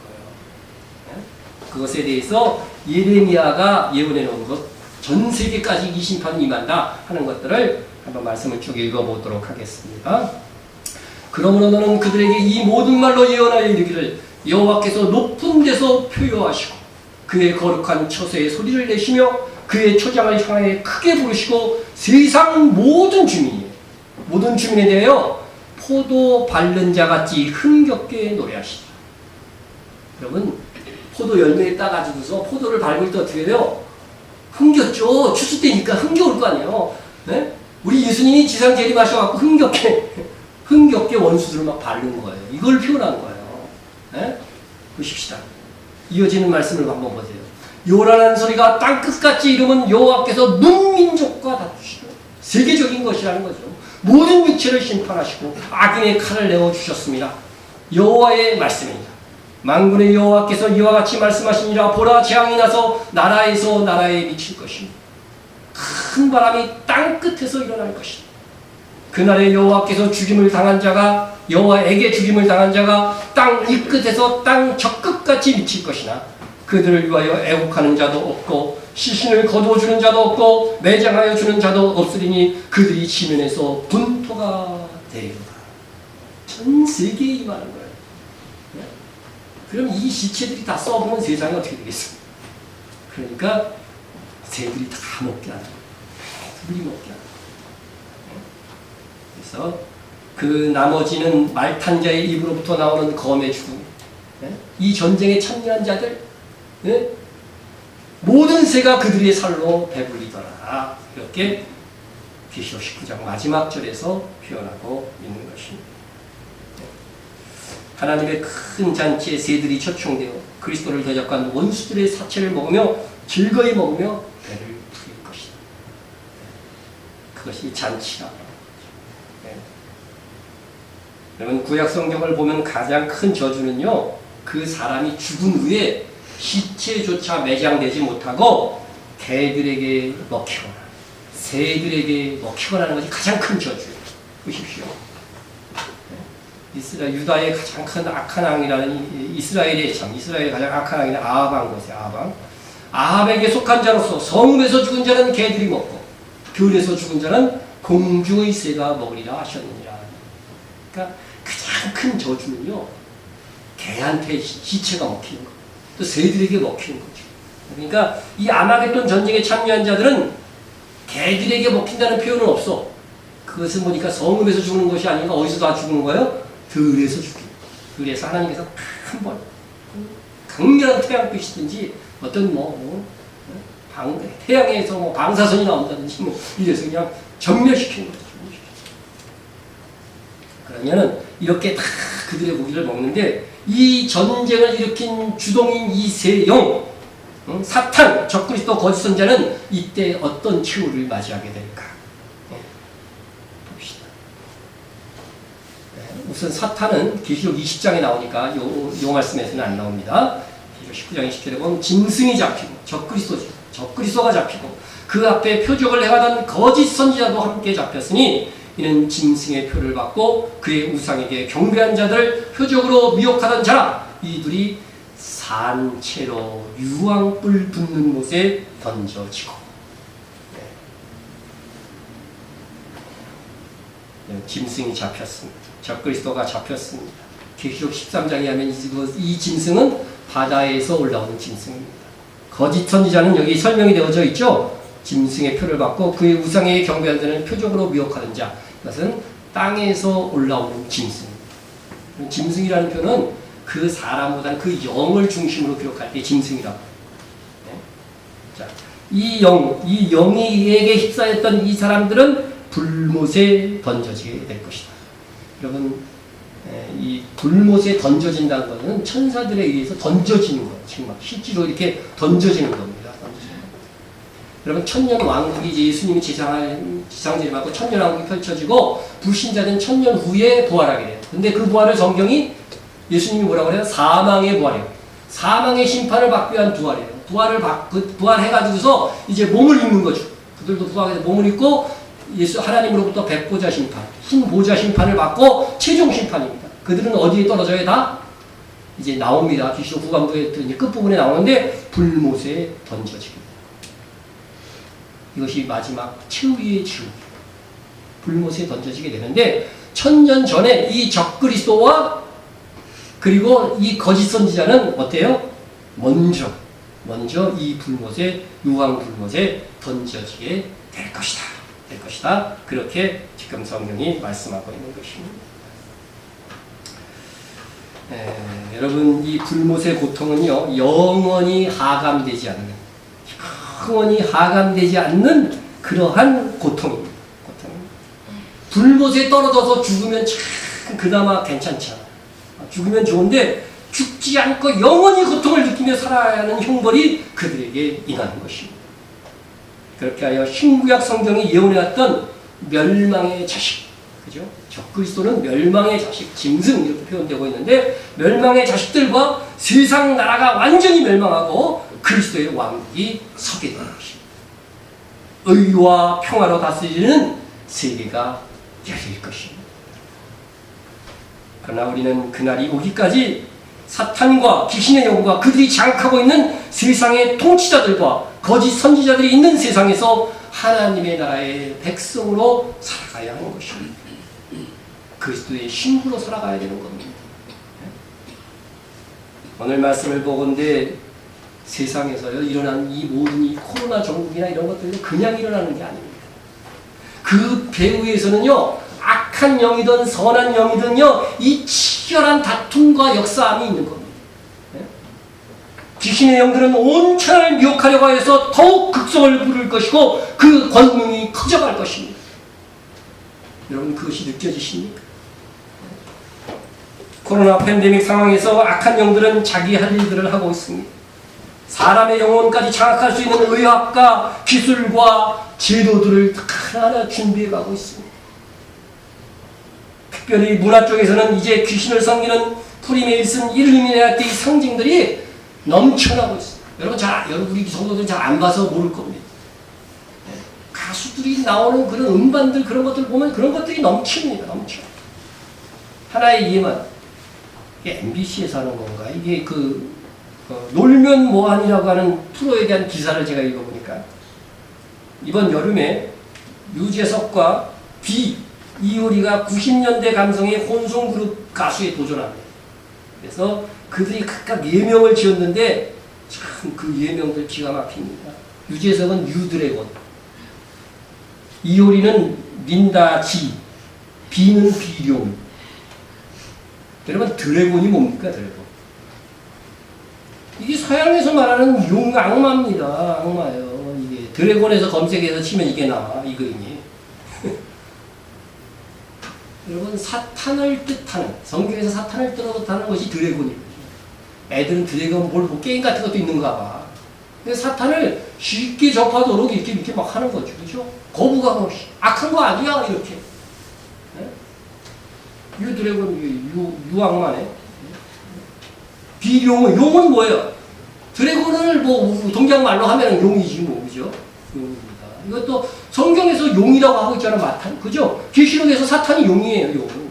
그것에 대해서 예레미야가 예언해 놓은 것, 전 세계까지 이 심판이 임한다 하는 것들을 한번 말씀을 쭉 읽어보도록 하겠습니다. 그러므로 너는 그들에게 이 모든 말로 예언하여 이르기를, 여호와께서 높은 데서 표효하시고 그의 거룩한 처소에 소리를 내시며 그의 초장을 향하여 크게 부르시고 세상 모든 주민에 대하여 포도 밟는 자같이 흥겹게 노래하시라. 여러분, 포도 열매에 따가지고서 포도를 밟을 때 어떻게 돼요? 흥겹죠. 추수 때니까 흥겨울 거 아니에요. 네? 우리 예수님이 지상 재림하셔갖고 흥겹게 원수들을 막 바르는 거예요. 이걸 표현하는 거예요. 네? 보십시다. 이어지는 말씀을 한번 보세요. 요란한 소리가 땅끝같이 이르면 여호와께서 문민족과 다투시고, 세계적인 것이라는 거죠. 모든 육체를 심판하시고 악인의 칼을 내어주셨습니다. 여호와의 말씀입니다. 만군의 여호와께서 이와 같이 말씀하시니라. 보라, 재앙이 나서 나라에서 나라에 미칠 것입니다. 큰 바람이 땅끝에서 일어날 것이다. 그날에 여호와에게 죽임을 당한 자가 땅 이 끝에서 땅 저 끝까지 미칠 것이나, 그들을 위하여 애국하는 자도 없고 시신을 거두어주는 자도 없고 매장하여 주는 자도 없으리니 그들이 지면에서 분토가 되리로다. 전 세계에 임하는 거예요. 네? 그럼 이 시체들이 다 썩으면 세상이 어떻게 되겠습니까? 그러니까 새들이 다 먹게 하는 거예요. 새들이 먹게 하는 거예요. 그래서 그 나머지는 말탄 자의 입으로부터 나오는 검의 죽음, 이 전쟁에 참여한 자들, 모든 새가 그들의 살로 배불리더라. 이렇게 계시록 19장 마지막 절에서 표현하고 있는 것입니다. 하나님의 큰 잔치에 새들이 초청되어 그리스도를 대적한 원수들의 사체를 먹으며 즐거이 먹으며 배를 부릴 것이다. 그것이 잔치라. 네. 여러분 구약 성경을 보면 가장 큰 저주는요, 그 사람이 죽은 후에 시체조차 매장되지 못하고 개들에게 먹히거나 새들에게 먹히거나 하는 것이 가장 큰 저주예요. 보십시오. 유다의 가장 큰 악한 왕이라는 이스라엘의 가장 악한 왕이라는 아합 왕이세요. 아합에게 속한 자로서 성읍에서 죽은 자는 개들이 먹고 들에서 죽은 자는 공중의 새가 먹으리라 하셨느니라. 그러니까 가장 큰 저주는요, 개한테 시체가 먹히는 것, 또 새들에게 먹히는 거죠. 그러니까 이 아마겟돈 전쟁에 참여한 자들은 개들에게 먹힌다는 표현은 없어. 그것은 보니까 성읍에서 죽는 것이 아니라 어디서 다 죽는 거예요? 들에서 죽기. 들에서 하나님께서 한 번 강렬한 태양빛이든지 어떤 태양에서 방사선이 나온다든지 이래서 그냥 전멸시키는 거죠. 그러면은 이렇게 다 그들의 고기를 먹는데, 이 전쟁을 일으킨 주동인 이 세 영, 사탄, 적그리스도 거짓 선자는 이때 어떤 최후를 맞이하게 될까? 봅시다. 우선 사탄은 계시록 20장에 나오니까 요 말씀에서는 안 나옵니다. 계시록 19장 20절에 보면 짐승이 잡히고 적그리스도가 잡히고 그 앞에 표적을 행하던 거짓 선지자도 함께 잡혔으니 이는 짐승의 표를 받고 그의 우상에게 경배한 자들을 표적으로 미혹하던 자라. 이들이 산채로 유황불 붙는 곳에 던져지고. 짐승이 잡혔습니다. 적그리스도가 잡혔습니다. 계시록 13장에 하면 이 짐승은 바다에서 올라오는 짐승입니다. 거짓 선지자는 여기 설명이 되어져 있죠. 짐승의 표를 받고 그의 우상에 경배한 자는 표적으로 미혹하는 자. 이것은 땅에서 올라오는 짐승. 짐승이라는 표현은 그 사람보다는 그 영을 중심으로 기록할 때 짐승이라고. 네? 자, 이 영이에게 휩싸였던 이 사람들은 불못에 던져지게 될 것이다. 여러분, 이 불못에 던져진다는 것은 천사들에 의해서 던져지는 거예요. 정말 실제로 이렇게 던져지는 겁니다. 여러분, 천년 왕국이 이제 예수님이 지상재림하고 천년 왕국이 펼쳐지고 불신자는 천년 후에 부활하게 돼요. 근데 그 부활을 성경이 예수님이 뭐라고 그래요? 사망의 부활이에요. 사망의 심판을 받기 위한 부활이에요. 부활해가지고서 이제 몸을 입는 거죠. 그들도 부활해서 몸을 입고 하나님으로부터 백보자 심판, 흰보자 심판을 받고 최종 심판입니다. 그들은 어디에 떨어져야 다? 이제 나옵니다. 계시록 후반부에 끝부분에 나오는데 불못에 던져지게. 이것이 마지막 최후의 지옥, 불못에 던져지게 되는데, 천년 전에 이 적그리스도와 그리고 이 거짓 선지자는 어때요? 먼저 이 불못에, 유황 불못에 던져지게 될 것이다. 그렇게 지금 성경이 말씀하고 있는 것입니다. 여러분, 이 불못의 고통은요, 영원히 하감되지 않는 그러한 고통입니다. 불못에 떨어져서 죽으면 참 그나마 괜찮지 않아. 죽으면 좋은데 죽지 않고 영원히 고통을 느끼며 살아야 하는 형벌이 그들에게 임하는 것입니다. 그렇게 하여 신구약 성경이 예언해왔던 멸망의 자식, 그죠? 적그리스도는 멸망의 자식, 짐승 이렇게 표현되고 있는데, 멸망의 자식들과 세상 나라가 완전히 멸망하고 그리스도의 왕국이 서게 되는 것입니다. 의와 평화로 다스리는 세계가 열릴 것입니다. 그러나 우리는 그날이 오기까지 사탄과 귀신의 영과 그들이 장악하고 있는 세상의 통치자들과 거짓 선지자들이 있는 세상에서 하나님의 나라의 백성으로 살아가야 하는 것입니다. 그리스도의 신부로 살아가야 되는 겁니다. 오늘 말씀을 보건대 세상에서 일어난 이 모든 이 코로나 전국이나 이런 것들은 그냥 일어나는 게 아닙니다. 그 배후에서는요, 악한 영이든 선한 영이든요, 이 치열한 다툼과 역사함이 있는 겁니다. 귀신의 영들은 온 천하를 미혹하려고 해서 더욱 극성을 부를 것이고 그 권능이 커져갈 것입니다. 여러분, 그것이 느껴지십니까? 코로나 팬데믹 상황에서 악한 영들은 자기 할 일들을 하고 있습니다. 사람의 영혼까지 장악할 수 있는 의학과 기술과 제도들을 하나하나 준비해 가고 있습니다. 특별히 문화 쪽에서는 이제 귀신을 섬기는 프리메이슨 일루미나티 상징들이 넘쳐나고 있습니다. 여러분 우리 성도들은 잘 안 봐서 모를 겁니다. 가수들이 나오는 그런 음반들 그런 것들 보면 그런 것들이 넘칩니다. 넘쳐. 하나의 예만. 이게 MBC에서 하는 건가? 이게 놀면 뭐하니라고 하는 프로에 대한 기사를 제가 읽어보니까 이번 여름에 유재석과 이효리가 90년대 감성의 혼성그룹 가수에 도전합니다. 그래서 그들이 각각 예명을 지었는데 참 그 예명들 기가 막힙니다. 유재석은 유드래곤, 이효리는 린다지, 비는 비룡. 여러분 드래곤이 뭡니까? 드래곤. 이게 서양에서 말하는 용 악마입니다. 악마예요. 이게 드래곤에서 검색해서 치면 이게 나와 이 그림이. 여러분 사탄을 뜻하는 성경에서 사탄을 뜻하는 것이 드래곤입니다. 애들은 드래곤 뭐 게임 같은 것도 있는가 봐. 근데 사탄을 쉽게 접하도록 이렇게 막 하는 거죠. 그죠? 거부감 없이. 악한 거 아니야. 이렇게. 네? 드래곤, 유악마네. 용은 뭐예요? 드래곤을 뭐 동양말로 하면 용이지 뭐. 그죠? 용입니다. 이것도 성경에서 용이라고 하고 있잖아. 마탄. 그죠? 계시록에서 사탄이 용이에요. 용.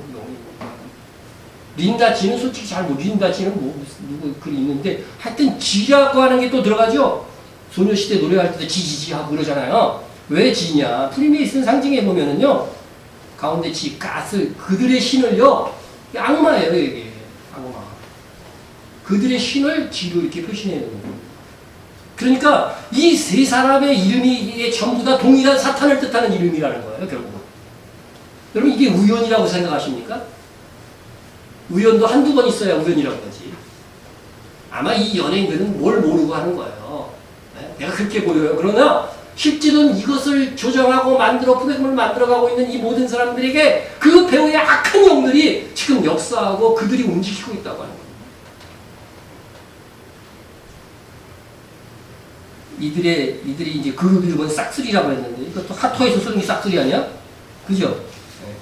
린다지는 솔직히 잘 모르. 린다지는 뭐 누구 글이 있는데 하여튼 지라고 하는 게 또 들어가죠. 소녀시대 노래할 때도 지지지 하고 그러잖아요. 왜 지냐? 프리메이슨 상징해 보면은요. 가운데 지, 가스, 그들의 신을요. 악마예요, 이게. 악마. 그들의 신을 지로 이렇게 표시해야 되는 거예요. 그러니까 이 세 사람의 이름이 전부 다 동일한 사탄을 뜻하는 이름이라는 거예요, 결국은. 여러분 이게 우연이라고 생각하십니까? 우연도 한두 번 있어야 우연이라고 하지. 아마 이 연예인들은 뭘 모르고 하는 거예요. 네? 내가 그렇게 보여요. 그러나 실제로는 이것을 조정하고 프로그램을 만들어가고 있는 이 모든 사람들에게 그 배우의 악한 영들이 지금 역사하고 그들이 움직이고 있다고 하는 거예요. 이들이 이제 그룹 이름은 싹쓸이라고 했는데 이것도 핫토에서 쓰는 게 싹쓸이 아니야? 그죠? 네.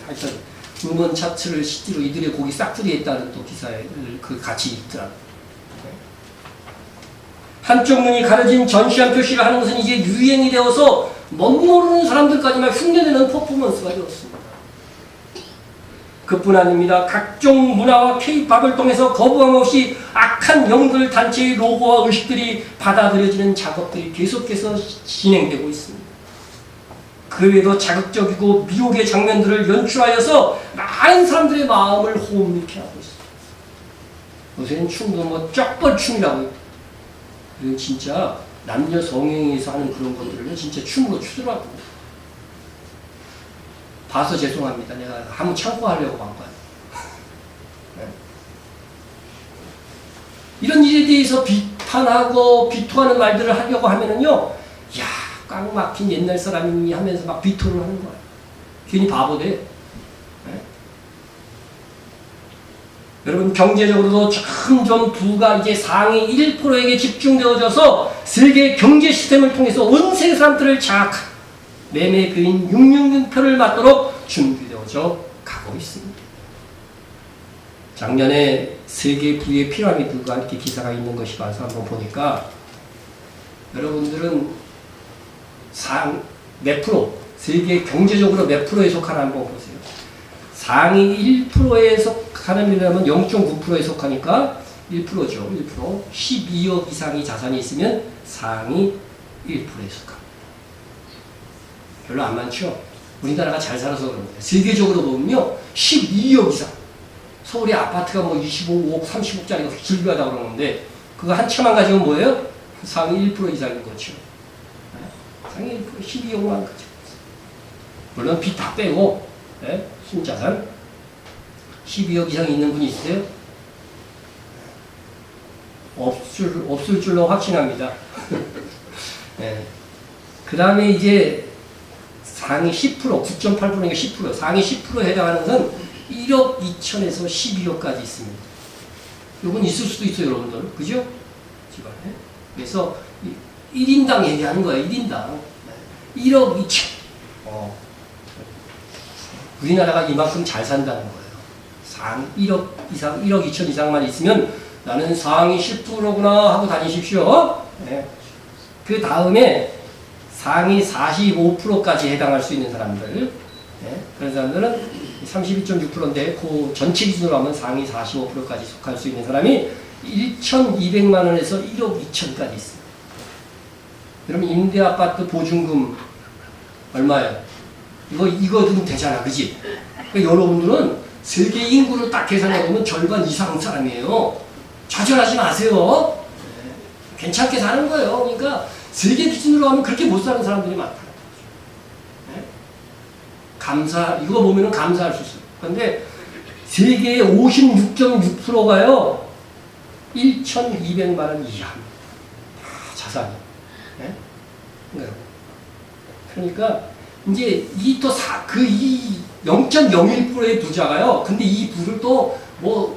하여튼 음원 차트를 실제로 이들의 곡이 싹쓸이했다는 또 기사에 그 같이 있더라고요. 네. 한쪽 눈이 가려진 전시한 표시를 하는 것은 이제 유행이 되어서 멋모르는 사람들까지만 흉내내는 퍼포먼스가 되었습니다. 그뿐 아닙니다. 각종 문화와 K-팝을 통해서 거부감 없이 악한 영들 단체의 로고와 의식들이 받아들여지는 작업들이 계속해서 진행되고 있습니다. 그 외에도 자극적이고 미혹의 장면들을 연출하여서 많은 사람들의 마음을 호흡케 하고 있습니다. 요새는 춤도 뭐 쩍벌춤이라고 해요. 그리고 진짜 남녀 성행위에서 하는 그런 것들을 진짜 춤으로 추더라고요. 봐서 죄송합니다. 내가 한번 참고하려고 한 거야. 네. 이런 일에 대해서 비판하고 비토하는 말들을 하려고 하면은요, 야, 꽉 막힌 옛날 사람이 하면서 막 비토를 하는 거야. 괜히 바보돼. 네. 여러분, 경제적으로도 점점 부가 이제 상위 1%에게 집중되어져서 세계 경제 시스템을 통해서 온 세계 사람들을 장악한 매매그인 666표를 맞도록 준비되어져 가고 있습니다. 작년에 세계 부의 피라미드가 이렇게 기사가 있는 것이 봐서 한번 보니까 여러분들은 몇 프로, 세계 경제적으로 몇 프로에 속하나 한번 보세요. 상위 1%에 속하는 이라면 0.9%에 속하니까 1%죠. 1%. 12억 이상의 자산이 있으면 상위 1%에 속합니다. 별로 안 많죠? 우리나라가 잘 살아서 그런 거예요. 세계적으로 보면요, 12억 이상. 서울의 아파트가 뭐 25억, 30억짜리가 즐비하다고 그러는데, 그거 한 채만 가지면 뭐예요? 상위 1% 이상인 거죠. 상위 1%, 12억만 가지고. 물론 빚 다 빼고, 네? 순자산 12억 이상 있는 분이 있어요? 없을 줄로 확신합니다. 네. 그 다음에 이제 상위 10%, 9.8%니까 10%, 상위 10%에 해당하는 것은 1억 2천에서 12억까지 있습니다. 요건 있을 수도 있어요, 여러분들. 그죠? 집안에. 그래서 1인당 얘기하는 거예요, 1인당. 1억 2천. 우리나라가 이만큼 잘 산다는 거예요. 1억 이상, 1억 2천 이상만 있으면 나는 상위 10%구나 하고 다니십시오. 네. 그 다음에 상위 45%까지 해당할 수 있는 사람들. 네. 그런 사람들은 32.6%인데 그 전체 기준으로 하면 상위 45%까지 속할 수 있는 사람이 1,200만 원에서 1억 2천까지 있습니다. 그러면 임대아파트 보증금 얼마예요? 이거 좀 되잖아, 그지? 그러니까 여러분들은 세계 인구를 딱 계산해보면 절반 이상 사람이에요. 좌절하지 마세요. 네. 괜찮게 사는 거예요. 그러니까 세계 기준으로 하면 그렇게 못 사는 사람들이 많다는 거죠. 네? 이거 보면은 감사할 수 있어요. 그런데 세계의 56.6%가요, 1,200만 원 이하. 자산이. 네? 그러니까, 이제, 이 0.01%의 부자가요, 근데 이 부를 또,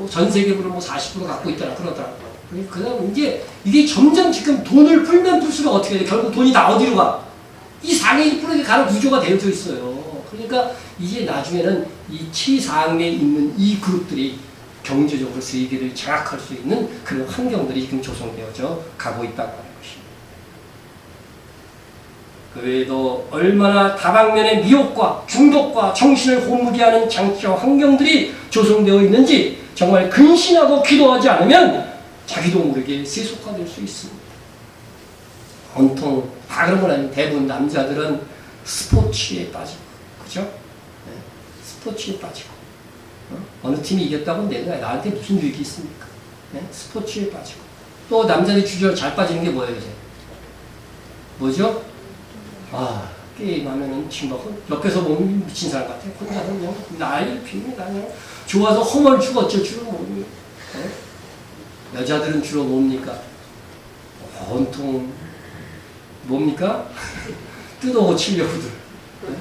전 세계적으로 40% 갖고 있더라, 그러더라고요. 그 다음, 이제, 이게 점점 지금 돈을 풀면 풀수록 어떻게 돼? 결국 돈이 다 어디로 가? 이 상위 1%에 가는 구조가 되어져 있어요. 그러니까, 이제 나중에는 이 최상위에 있는 이 그룹들이 경제적으로 세계를 장악할 수 있는 그런 환경들이 지금 조성되어져 가고 있다고 하는 것입니다. 그 외에도 얼마나 다방면의 미혹과 중독과 정신을 호무게 하는 장치와 환경들이 조성되어 있는지 정말 근신하고 기도하지 않으면 자기도 모르게 세속화될 수 있습니다. 온통 다 그런 건 아니에요. 대부분 남자들은 스포츠에 빠지고, 그죠? 네. 스포츠에 빠지고, 어느 팀이 이겼다고 내가 나한테 무슨 유익이 있습니까? 네? 스포츠에 빠지고, 또 남자들이 주저로 잘 빠지는 게 뭐예요, 이제? 뭐죠? 게임하면은 친구 옆에서 보면 미친 사람 같아. 혼자서 그냥 난리를 핍니다. 그냥 좋아서 험을 주고 어쩔 줄은 모릅니다. 네? 여자들은 주로 뭡니까? 온통 뭡니까? 뜯어고치려고들. 네?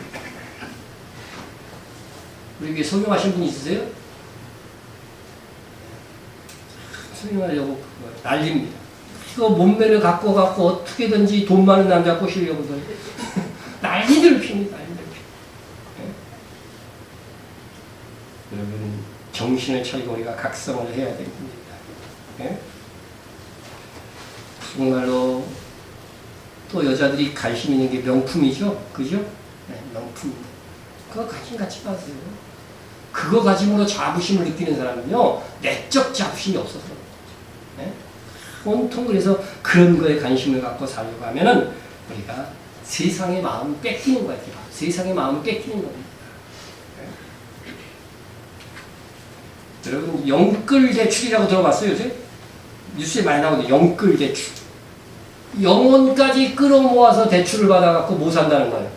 우리 위에 성형하신 분 있으세요? 성형하려고 난립니다. 그 몸매를 갖고 어떻게든지 돈 많은 남자 꼬시려고들 난리들 핍니다. 난리들 핍니다. 네? 여러분 정신을 차리고 우리가 각성을 해야 됩니다. 네? 정말로 또 여자들이 관심 있는 게 명품이죠. 그죠? 네, 명품입니다. 그거 관심 갖지 마세요. 그거 가짐으로 자부심을 느끼는 사람은요, 내적 자부심이 없어서 그런 거죠. 네? 온통 그래서 그런 거에 관심을 갖고 살려고 하면은 우리가 세상의 마음을 뺏기는 거예요. 세상의 마음을 뺏기는 겁니다. 네? 여러분, 영끌대출이라고 들어봤어요, 요새? 뉴스에 많이 나오는데, 영끌대출. 영혼까지 끌어모아서 대출을 받아갖고 뭐 산다는 거예요?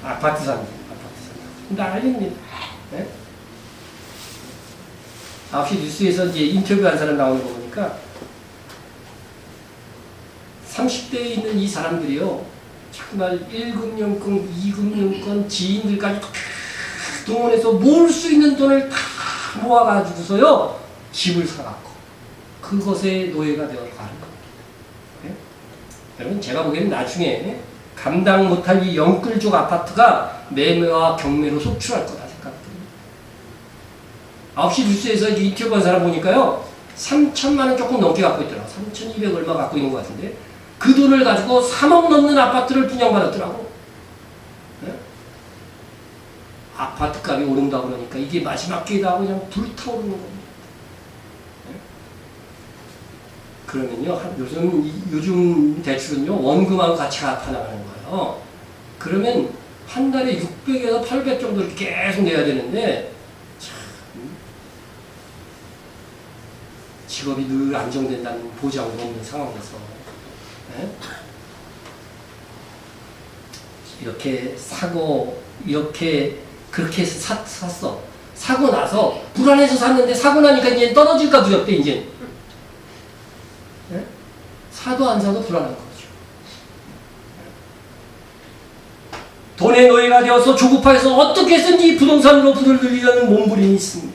아파트 산다. 난립니다. 네? 9시 뉴스에서 이제 인터뷰한 사람 나오는 거 보니까 30대에 있는 이 사람들이요, 정말 1금융권, 2금융권 지인들까지 다 동원해서 모을 수 있는 돈을 다 모아가지고서요, 집을 사갖고 그것에 노예가 되어 가는 겁니다. 네? 여러분, 제가 보기에는 나중에 감당 못할 이 영끌족 아파트가 매매와 경매로 속출할 거다 생각됩니다. 9시 뉴스에서 인터뷰한 사람 보니까요, 3천만 원 조금 넘게 갖고 있더라고. 3,200 얼마 갖고 있는 것 같은데, 그 돈을 가지고 3억 넘는 아파트를 분양받았더라고. 네? 아파트 값이 오른다 그러니까 이게 마지막 기회다 하고 그냥 불타오르는 겁니다. 네? 그러면요, 요즘 대출은요, 원금하고 같이 갚아나가는 거예요. 그러면 한 달에 600에서 800 정도 이렇게 계속 내야 되는데, 참, 직업이 늘 안정된다는 보장도 없는 상황에서, 네? 이렇게 사고, 그렇게 해서 샀어. 사고 나서, 불안해서 샀는데, 사고 나니까 이제 떨어질까 두렵대, 이제. 네? 사도 안 사도 불안한 거죠. 돈의 노예가 되어서 조급하게서 어떻게 해서든지 부동산으로 부들 들리려는 몸부림이 있습니다.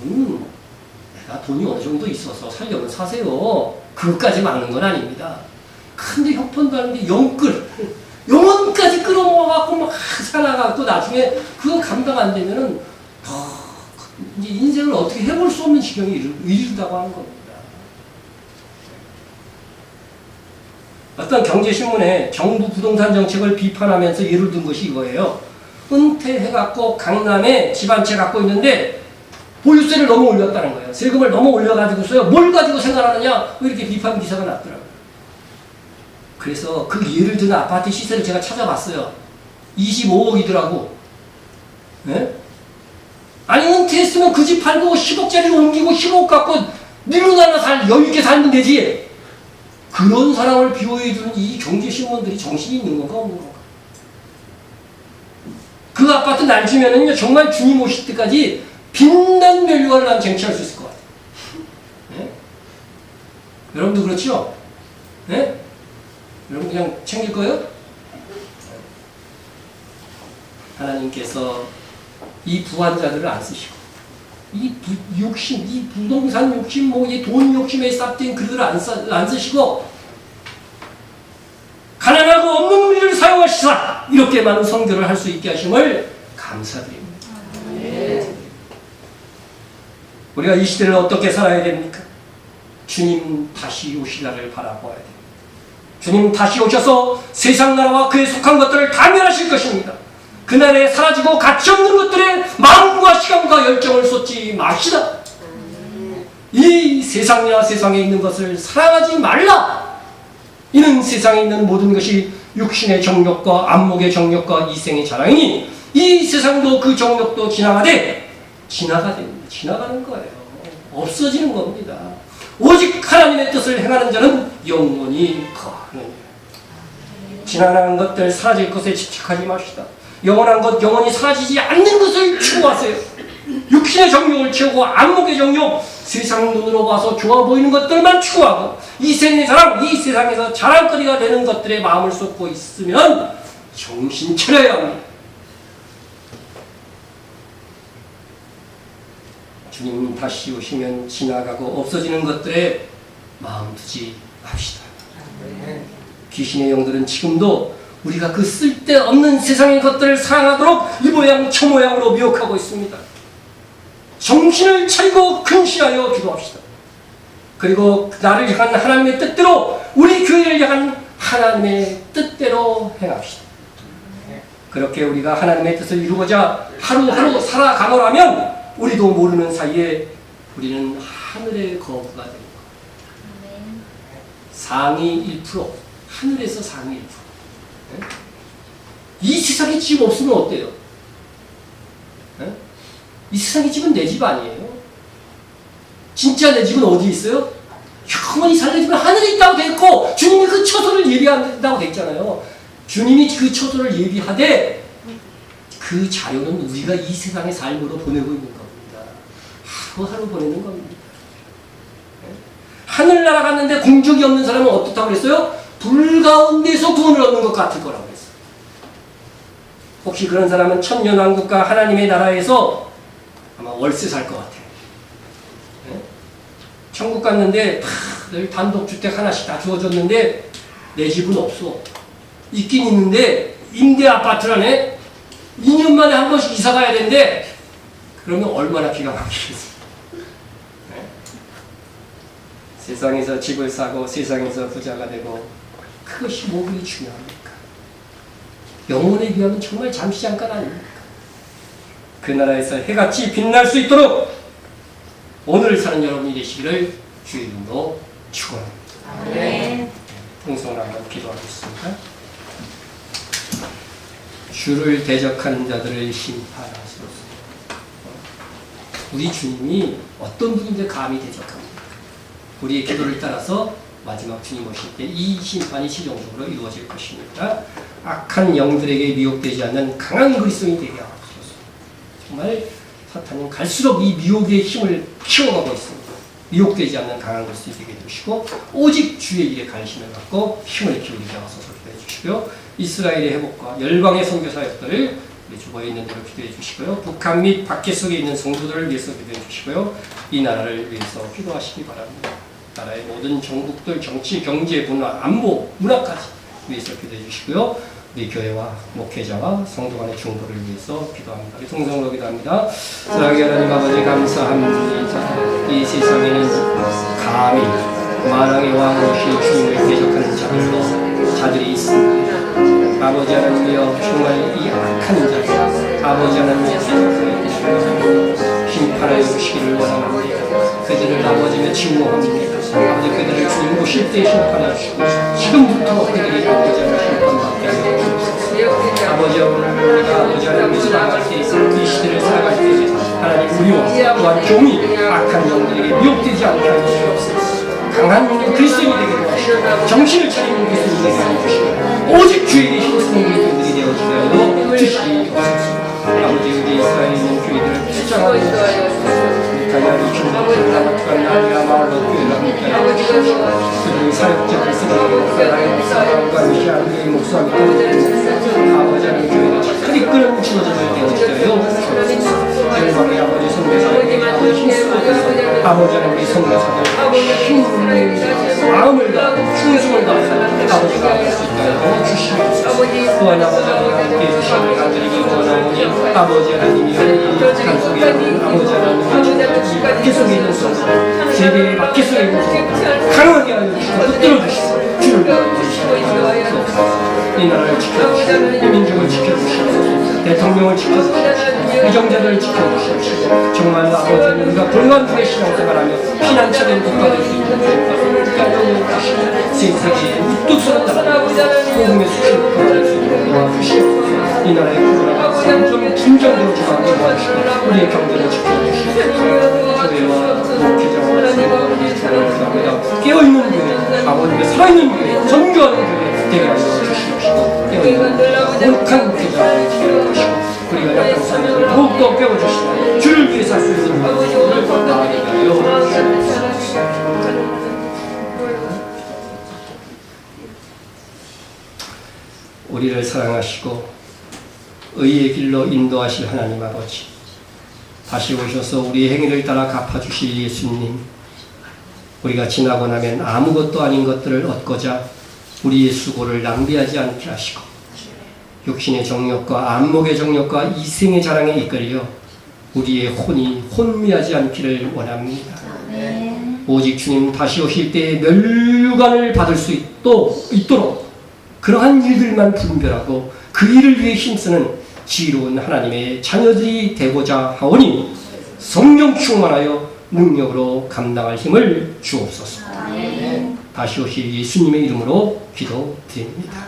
내가 돈이 어느 정도 있어서 살려면 사세요. 그것까지 막는 건 아닙니다. 근데 형편도 아닌데 영혼까지 끌어모아갖고 막 살아갖고 나중에 그거 감당 안 되면은 이제 인생을 어떻게 해볼 수 없는 지경에 이르다고 하는 겁니다. 어떤 경제신문에 정부 부동산 정책을 비판하면서 예를 든 것이 이거예요. 은퇴해갖고 강남에 집 한 채 갖고 있는데 보유세를 너무 올렸다는 거예요. 세금을 너무 올려가지고서요. 뭘 가지고 생활하느냐? 이렇게 비판 기사가 났더라고요. 그래서 그 예를 든 아파트 시세를 제가 찾아봤어요. 25억이더라고. 네? 아니 은퇴했으면 그 집 팔고 10억짜리로 옮기고 15억 갖고 밀로나나 여유있게 살면 되지. 그런 사람을 비호해주는 이 경제신문들이 정신이 있는 건가 없는 건가. 그 아파트 날 주면은요 정말 주님 오실 때까지 빛난 멸류관을 난 쟁취할 수 있을 것 같아요. 네? 여러분도 그렇죠? 네? 여러분 그냥 챙길 거예요? 하나님께서 이 부한자들을 안 쓰시고 이 욕심, 이 부동산 욕심, 이 돈 욕심에 쌉된 그들을 안 쓰시고 가난하고 없는 우리를 사용하시사 이렇게 많은 선교를 할 수 있게 하심을 감사드립니다. 네. 우리가 이 시대를 어떻게 살아야 됩니까? 주님 다시 오실 날을 바라보아야 됩니다. 주님 다시 오셔서 세상 나라와 그에 속한 것들을 다 멸하실 것입니다. 그날에 사라지고 가치없는 것들에 마음과 시간과 열정을 쏟지 마시다. 이 세상이나 세상에 있는 것을 사랑하지 말라. 이는 세상에 있는 모든 것이 육신의 정욕과 안목의 정욕과 이생의 자랑이니 이 세상도 그 정욕도 지나가되 지나가는 거예요. 없어지는 겁니다. 오직 하나님의 뜻을 행하는 자는 영원히 거하느니라. 지나가는 것들 사라질 것에 집착하지 마시다. 영원한 것, 영원히 사라지지 않는 것을 추구하세요. 육신의 정욕을 채우고 안목의 정욕, 세상 눈으로 봐서 좋아 보이는 것들만 추구하고 이생의 자랑, 이 세상에서 자랑거리가 되는 것들에 마음을 쏟고 있으면 정신 차려야 합니다. 주님 다시 오시면 지나가고 없어지는 것들에 마음 두지 맙시다. 귀신의 영들은 지금도 우리가 그 쓸데없는 세상의 것들을 사랑하도록 이 모양 저 모양으로 미혹하고 있습니다. 정신을 차리고 근신하여 기도합시다. 그리고 나를 향한 하나님의 뜻대로 우리 교회를 향한 하나님의 뜻대로 행합시다. 그렇게 우리가 하나님의 뜻을 이루고자 하루하루 살아가노라면 우리도 모르는 사이에 우리는 하늘의 거부가 되는 거예요. 상위 1%, 하늘에서 상위 1%. 이 세상에 집 없으면 어때요? 이 세상의 집은 내 집 아니에요. 진짜 내 집은 어디 있어요? 영원히 살 내 집은 하늘에 있다고 돼 있고 주님이 그 처소를 예비한다고 돼 있잖아요. 주님이 그 처소를 예비하되 그 자료는 우리가 이 세상의 삶으로 보내고 있는 겁니다. 하루하루 보내는 겁니다. 하늘나라 갔는데 공적이 없는 사람은 어떻다고 그랬어요? 불 가운데서 구원을 얻는 것 같을 거라고 했어요. 혹시 그런 사람은 천년왕국과 하나님의 나라에서 아마 월세 살 것 같아요. 네? 천국 갔는데 늘 단독주택 하나씩 다 주어졌는데 내 집은 없어. 있긴 있는데 임대 아파트라네. 2년 만에 한 번씩 이사 가야 되는데 그러면 얼마나 기가 막히겠어요. 네? 세상에서 집을 사고 세상에서 부자가 되고 그것이 뭐 그리 중요합니까? 영혼에 비하면 정말 잠시 잠깐 아닙니까? 그 나라에서 해같이 빛날 수 있도록 오늘 사는 여러분이 되시기를 주의 이름으로 축원합니다. 네. 통성을 한번 기도하겠습니다. 주를 대적하는 자들을 심판하시옵소서. 우리 주님이 어떤 분인데 감히 대적합니까? 우리의 기도를 따라서 마지막 주님 오실 때 이 심판이 최종적으로 이루어질 것입니다. 악한 영들에게 미혹되지 않는 강한 그리스도인이 되게 하옵소서. 정말 사탄은 갈수록 이 미혹의 힘을 키워가고 있습니다. 미혹되지 않는 강한 것이 되게 해주시고 오직 주의 일에 관심을 갖고 힘을 기울이게 하소서 기도해 주시고요. 이스라엘의 회복과 열방의 선교사역들을 주보에 있는 대로 기도해 주시고요. 북한 및 밖에 속에 있는 성도들을 위해서 기도해 주시고요. 이 나라를 위해서 기도하시기 바랍니다. 나라의 모든 정국들, 정치, 경제, 문화, 안보, 문화까지 위해서 기도해 주시고요. 우리 교회와 목회자와 성도 간의 중보를 위해서 기도합니다. 우리 통성으로 기도합니다. 사랑하는 하나님 아버지 감사합니다. 이 세상에는 감히 만왕의 왕이신 주님을 대적하는 자들이 있습니다. 아버지 하나님이여 정말 이 악한 자 아버지 하나님의 심판하여 주시기를 원합니다. 그들을 아버지가 침묵합니다. 아버지 그들을 주님 오실 때 심판하여 주시고 지금부터 그들이 아버지 하나님 심판받게 하여 주옵소서. 아버지 오늘 우리가 아버지 하나님을 살아갈 때 이 시대를 살아갈 때 하나님 우리와 또한 종이 악한 영들에게 미혹되지 않게 하여 주옵소서. 강한 그리스도인이 되게 하시고 정신을 차리는 그리스도인이 되게 하시고 오직 주에게 힘쓰는 그리스도인들이 되어주려 주시옵소서. 아버지 우리 이스라엘에 있는 교회들을 출장하고 가야리 중국과 나리아 마을로 교회를 함께하여 주시옵소서. 그들의 사역자들 쓰는 나라의 사랑과 미시아의 목소리 아버지 하나님 교회가 착하게 이끄는 주어져야 되어주려 영광의 아버지 선교사님 아버지 힘쓰고 아버지 하나님 우리 선교사들 마음을 다하고 충성을 다하고 아버지가 할 수 있도록 주시옵소서. 또한 아버지 하나님께 주시는 간절히 원하오니 아버지 하나님이 간속에 아버지 하나님 이 밖에 속에 있는 성도 세계의 밖에 속에 있는 성도 강하게 하여 주시고 붙들어 주시고 주를 주옵소서. 이 나라를 지켜주시고 이 민족을 지켜주시고 대통령을 지켜주시고 위정자들을 지켜주시고 정말 아버지 우리가 불만족의 신앙생활하며 피난처된 국가 될 수 있는 세계의 우뚝서는 나라 복음의 수치를 풀어낼 수 있도록 도와주시고 이 나라의 국가가 진정으로 도와주시고 우리의 경제를 지켜주시고 교회와 목회자와 성도들을 깨어있는 교회 아버지의 살아있는 교회 전교하는 교회 되게 하여 주시옵시고 깨어있는 거룩한 목회자를 지켜주시고 우리가 약한 사람들을 더욱더 깨워주시고 주를 위해 살 수 있는 것들을 나아가게 하여 주시옵소서. 우리를 사랑하시고 의의 길로 인도하실 하나님 아버지 다시 오셔서 우리의 행위를 따라 갚아주실 예수님 우리가 지나고 나면 아무것도 아닌 것들을 얻고자 우리의 수고를 낭비하지 않게 하시고 육신의 정욕과 안목의 정욕과 이생의 자랑에 이끌려 우리의 혼이 혼미하지 않기를 원합니다. 오직 주님 다시 오실 때에 멸류관을 받을 수 있도록 그러한 일들만 분별하고 그 일을 위해 힘쓰는 지혜로운 하나님의 자녀들이 되고자 하오니 성령 충만하여 능력으로 감당할 힘을 주옵소서. 다시 오실 예수님의 이름으로 기도드립니다.